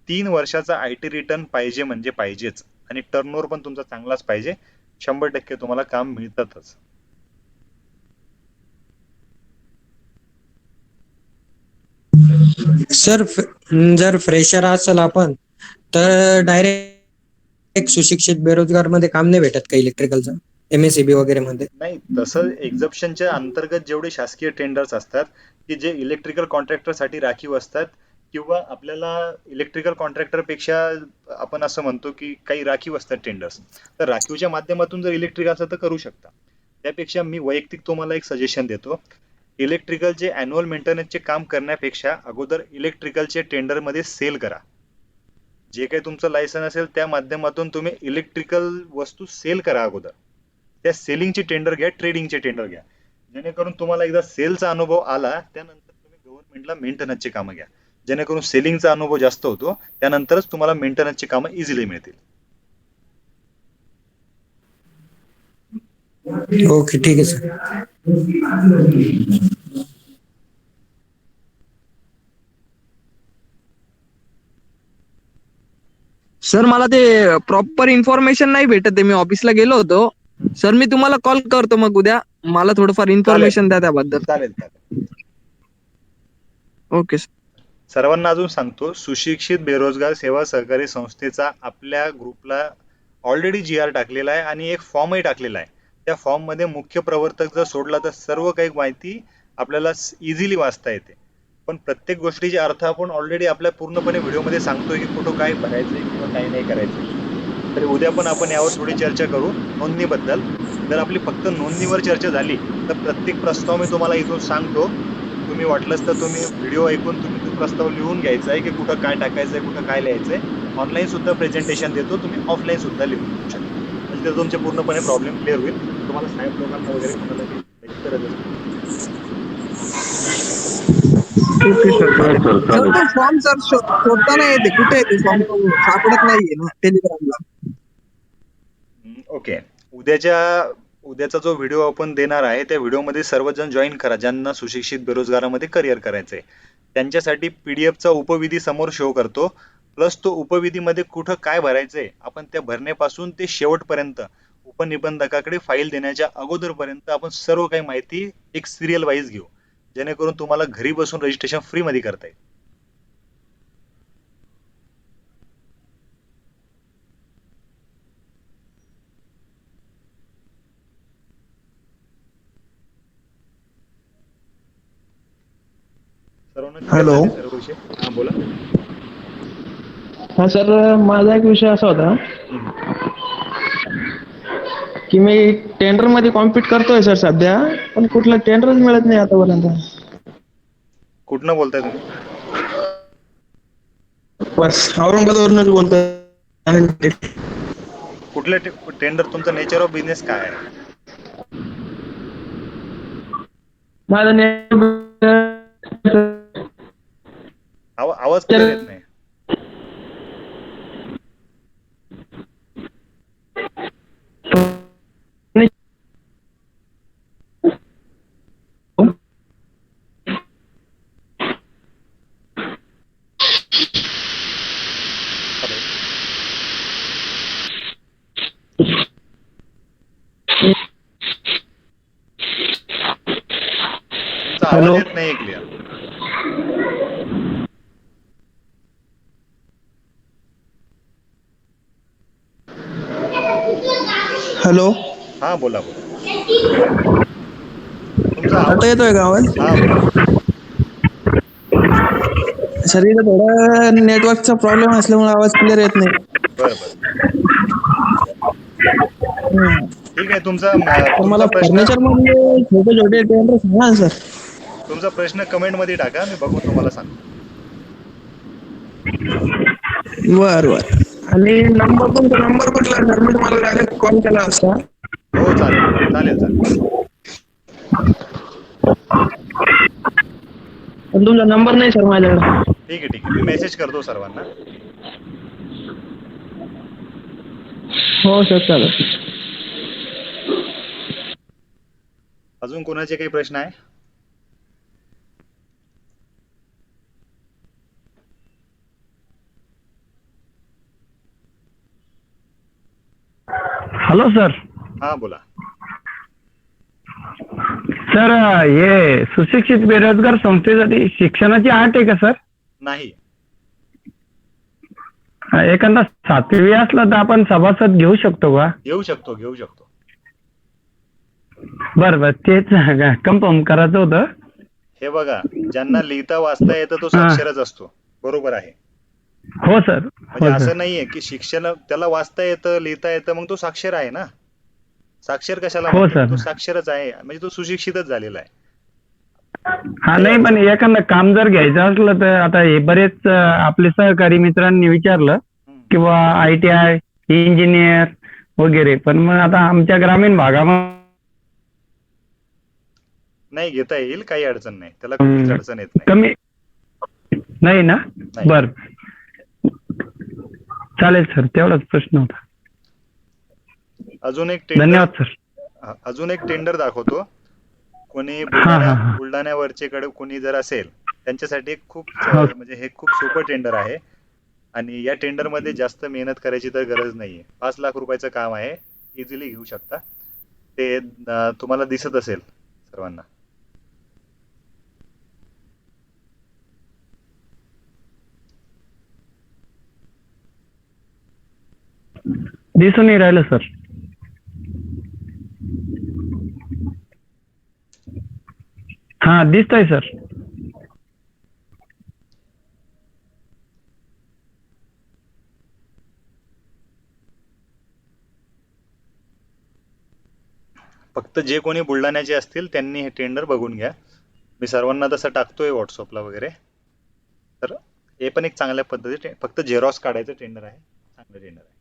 3 वर्षाचा IT रिटर्न पाहिजे म्हणजे पाहिजेच, आणि टर्नओव्हर पण तुमचा चांगलाच पाहिजे. 100% तुम्हाला काम मिळतातच. सर जर फ्रेशर असेल आपण तर डायरेक्ट सुशिक्षित बेरोजगार मध्ये काम नाही भेटत का इलेक्ट्रिकलचं, MSEB वगैरे मध्ये? नाही, तसं एक्झप्शनच्या अंतर्गत जेवढे शासकीय टेंडर्स असतात की जे इलेक्ट्रिकल कॉन्ट्रॅक्टरसाठी राखीव असतात, किंवा आपल्याला इलेक्ट्रिकल कॉन्ट्रॅक्टर पेक्षा आपण असं म्हणतो की काही राखीव असतात टेंडर्स, तर राखीवच्या माध्यमातून जर इलेक्ट्रिक असेल तर करू शकता. त्यापेक्षा मी वैयक्तिक तुम्हाला एक सजेशन देतो, इलेक्ट्रिकलचे अॅन्युअल मेंटेनन्सचे काम करण्यापेक्षा अगोदर इलेक्ट्रिकलचे टेंडरमध्ये सेल करा. जे काही तुमचं लायसन असेल त्या माध्यमातून तुम्ही इलेक्ट्रिकल वस्तू सेल करा अगोदर. त्या सेलिंगचे टेंडर घ्या, ट्रेडिंगचे टेंडर घ्या, जेणेकरून तुम्हाला एकदा सेलचा अनुभव आला त्यानंतर तुम्ही गव्हर्नमेंटला मेंटेनन्सचे कामं घ्या, जेणेकरून सेलिंगचा अनुभव जास्त होतो, त्यानंतरच तुम्हाला मेंटेनन्सची कामं इझिली मिळतील. ओके, ठीक आहे सर. सर मला ते प्रॉपर इन्फॉर्मेशन नाही भेटत आहे, मी ऑफिसला गेलो होतो. सर मी तुम्हाला कॉल करतो मग उद्या, मला थोडंफार इन्फॉर्मेशन द्या त्याबद्दल. चालेल चालेल. Okay sir. सर्वांना अजून सांगतो, सुशिक्षित बेरोजगार सेवा सहकारी संस्थेचा आपल्या ग्रुपला ऑलरेडी GR टाकलेला आहे आणि एक फॉर्मही टाकलेला आहे. त्या फॉर्ममध्ये मुख्य प्रवर्तक जर सोडला तर सर्व काही माहिती आपल्याला इझिली वाचता येते. पण प्रत्येक गोष्टीचे अर्थ आपण ऑलरेडी आपल्या पूर्णपणे व्हिडिओमध्ये सांगतोय की कुठं काय भरायचंय किंवा काही नाही करायचं. तरी उद्या पण आपण यावर थोडी चर्चा करू नोंदणीबद्दल. जर आपली फक्त नोंदणीवर चर्चा झाली तर प्रत्येक प्रस्ताव मी तुम्हाला इथून सांगतो, तुम्ही वाटलंच तर तुम्ही व्हिडिओ ऐकून तुम्ही तो प्रस्ताव लिहून घ्यायचा आहे की कुठं काय टाकायचंय, कुठं काय लिहायचंय. ऑनलाईन सुद्धा प्रेझेंटेशन देतो, तुम्ही ऑफलाईन सुद्धा लिहून घेऊ शकता, म्हणजे तुमचे पूर्णपणे प्रॉब्लेम क्लिअर होईल. तुम्हाला साहेब लोकांना वगैरे कोणाला गरज ओके सर. हो सर, सर चालेल. तो फॉर्म सर शोधता नाही येते, कुठे आहे ते फॉर्म, तो सापडत नाहीये ना टेलिग्रामला. ओके. उद्याचा जो व्हिडिओ आपण देणार आहे त्या व्हिडिओमध्ये सर्वजण जॉईन करा, ज्यांना सुशिक्षित बेरोजगारामध्ये करिअर करायचंय. त्यांच्यासाठी PDF चा उपविधी समोर शो करतो, प्लस तो उपविधीमध्ये कुठं काय भरायचंय आपण त्या भरण्यापासून ते शेवटपर्यंत उपनिबंधकाकडे फाईल देण्याच्या अगोदरपर्यंत आपण सर्व काही माहिती एक सिरियल वाईज घेऊ, जेणेकरून तुम्हाला घरी बसून रजिस्ट्रेशन फ्री मध्ये करता येईल. हॅलो. हा बोला. हा सर, माझा एक विषय असा होता की मी टेंडर मध्ये कॉम्पीट करतोय सर सध्या, पण कुठलं टेंडरच मिळत नाही आतापर्यंत. कुठनं बोलताय तुम्ही? बस औरंगाबादवरूनच बोलतोय. कुठले टेंडर? तुमचं नेचर ऑफ बिझनेस काय आहे? माझं आवाज क्लिअर येत नाही. तुमचा हॅलो. आवाज येत नाही क्लिअर. हॅलो. हा बोला बोला. तुमचा आता आवाज येतोय का आवाज? हा बोला. सर इथं थोडा नेटवर्कचा प्रॉब्लेम असल्यामुळे आवाज क्लिअर येत नाही. बर बर हम्म. ठीक आहे. तर तुमचा मला प्रश्न फर्निचर मधले छोटे छोटे टेंडर सांगा ना सर. तुमचा प्रश्न कमेंट मध्ये टाका, मी बघून तुम्हाला सांगतो. बर बर. आणि तुमचा नंबर कुठला सर? मी तुम्हाला डायरेक्ट कॉल केला असता. हो चालेल चालेल चालेल. पण तुमचा नंबर नाही सर माझ्याकडे. ठीक आहे ठीक आहे, मी मेसेज करतो सर्वांना. हो सर चालेल. अजून कोणाचे काही प्रश्न आहे? Hello sir. हा बोला. सर हे सुशिक्षित बेरोजगार संस्थेसाठी शिक्षणाची अट आहे का सर? नाही. एखादा 7वी असला तर आपण सभासद घेऊ शकतो का? घेऊ शकतो घेऊ शकतो. बरं बरं, तेच कन्फर्म करायचं होतं. हे बघा, ज्यांना लिहिता वाचता येतं तो हा. साक्षरच असतो. बरोबर आहे. हो सर. म्हणजे हो सर. असं नाहीये की शिक्षण त्याला वाचता येतं लिहिता येतं मग तो साक्षर आहे ना. साक्षर कशाला हो म्हणतात? सर. तो साक्षरच आहे, म्हणजे तो सुशिक्षितच झालेला आहे. हा नाही, पण एखादं काम जर घ्यायचं असलं तर आता हे बरेच आपले सहकारी मित्रांनी विचारलं हम्म. किंवा ITI इंजिनियर वगैरे, पण मग आता आमच्या ग्रामीण भागामध्ये नाही, घेता येईल, काही अडचण नाही, त्याला कुठलीच अडचण येत नाही. कमी नाही ना. नाही. बर चालेल सर, तेवढाच प्रश्न होता. अजून एक टेंडर धन्यवाद सर. अजून एक टेंडर दाखवतो. कोणी हा, हा. बुलढाण्यावरचे कडे कोणी जर असेल त्यांच्यासाठी एक खूप हो. म्हणजे हे खूप सोपं टेंडर आहे. आणि या टेंडर मध्ये जास्त मेहनत करायची तर गरज नाहीये. 5 लाख रुपयाचं काम आहे, इझिली घेऊ शकता. ते तुम्हाला दिसत असेल सर्वांना. दिसून नाही राहिलं सर. हा दिसतंय सर. फक्त जे कोणी बुलढाण्याचे असतील त्यांनी हे टेंडर बघून घ्या. मी सर्वांना तसं टाकतोय व्हॉट्सअपला वगैरे. तर हे पण एक चांगल्या पद्धतीने फक्त झेरॉक्स काढायचं टेंडर आहे. चांगलं टेंडर आहे.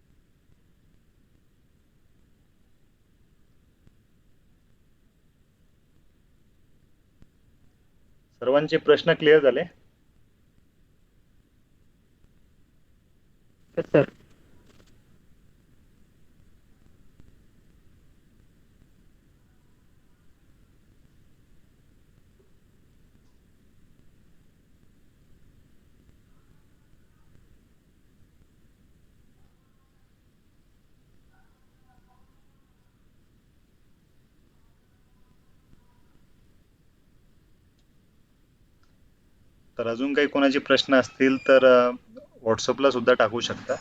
सर्वांचे प्रश्न क्लिअर झाले? सर. तर अजून काही कोणाचे प्रश्न असतील तर व्हॉट्सअपला सुद्धा टाकू शकता,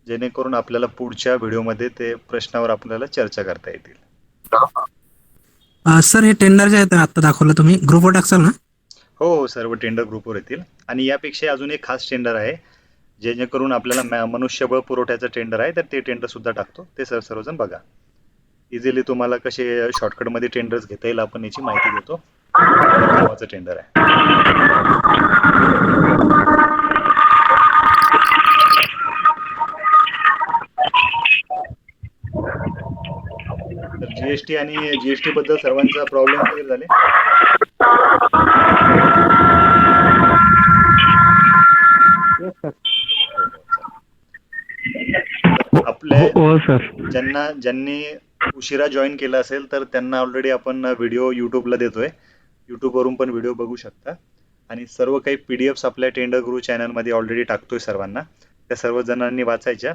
जेणेकरून आपल्याला पुढच्या व्हिडिओमध्ये ते प्रश्नावर आपल्याला चर्चा करता येतील. सर हे टेंडर जे आहे आता दाखवलं तुम्ही ग्रुपवर टाकसाल ना? हो, सर्व टेंडर ग्रुपवर येतील. आणि यापेक्षा अजून एक खास टेंडर आहे, जेणेकरून आपल्याला मनुष्यबळ पुरवठ्याचं टेंडर आहे, तर ते टेंडर सुद्धा टाकतो. ते सर्वजण बघा. इझिली तुम्हाला कसे शॉर्टकटमध्ये टेंडर्स घेता येईल आपण याची माहिती देतो. नावाचं टेंडर आहे. तर जीएसटी आणि जीएसटी बद्दल सर्वांचा प्रॉब्लेम क्लिअर झाले? आपले हो सर. ज्यांनी उशिरा जॉईन केलं असेल तर त्यांना ऑलरेडी आपण व्हिडिओ युट्यूबला देतोय. युट्यूबवरून पण व्हिडिओ बघू शकता. आणि सर्व काही PDFs आपल्या टेंडर गुरु चॅनलमध्ये ऑलरेडी टाकतोय सर्वांना. त्या सर्व जणांनी वाचायच्या.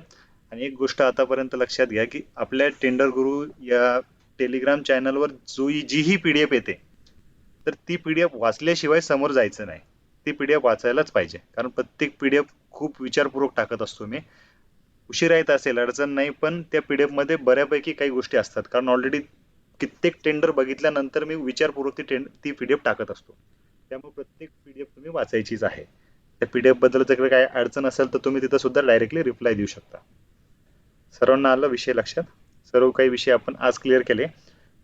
आणि एक गोष्ट आतापर्यंत लक्षात घ्या की आपल्या टेंडर गुरु या टेलिग्राम चॅनलवर जीही PDF येते तर ती PDF वाचल्याशिवाय समोर जायचं नाही. ती PDF वाचायलाच पाहिजे, कारण प्रत्येक PDF खूप विचारपूर्वक टाकत असतो मी. उशिरा येत असेल अडचण नाही, पण त्या PDF मध्ये बऱ्यापैकी काही गोष्टी असतात, कारण ऑलरेडी कित्येक टेंडर बघितल्यानंतर मी विचारपूर्वक ती PDF टाकत असतो. त्यामुळे प्रत्येक PDF तुम्ही वाचायचीच आहे. त्या PDF बद्दल जर काही अडचण असेल तर तुम्ही तिथं सुद्धा डायरेक्टली रिप्लाय देऊ शकता. सर्वांना आलं विषय लक्षात? सर्व काही विषय आपण आज क्लिअर केले.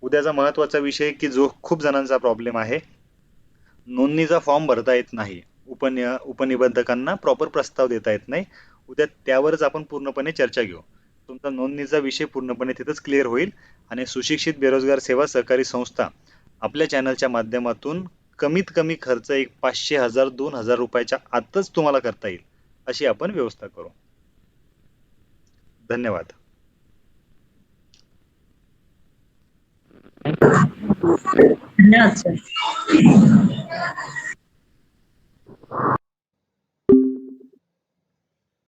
उद्याचा महत्वाचा विषय की जो खूप जणांचा प्रॉब्लेम आहे, नोंदणीचा फॉर्म भरता येत नाही, उपनिबंधकांना प्रॉपर प्रस्ताव देता येत नाही. उद्या त्यावरच आपण पूर्णपणे चर्चा घेऊ. तुमचा नोंदणीचा विषय पूर्णपणे तिथंच क्लिअर होईल आणि सुशिक्षित बेरोजगार सेवा सहकारी संस्था आपल्या चॅनलच्या माध्यमातून कमीत कमी खर्च एक 500, 1000, 2000 रुपयाच्या आतच तुम्हाला करता येईल अशी आपण व्यवस्था करू. धन्यवाद. धन्यवाद सर.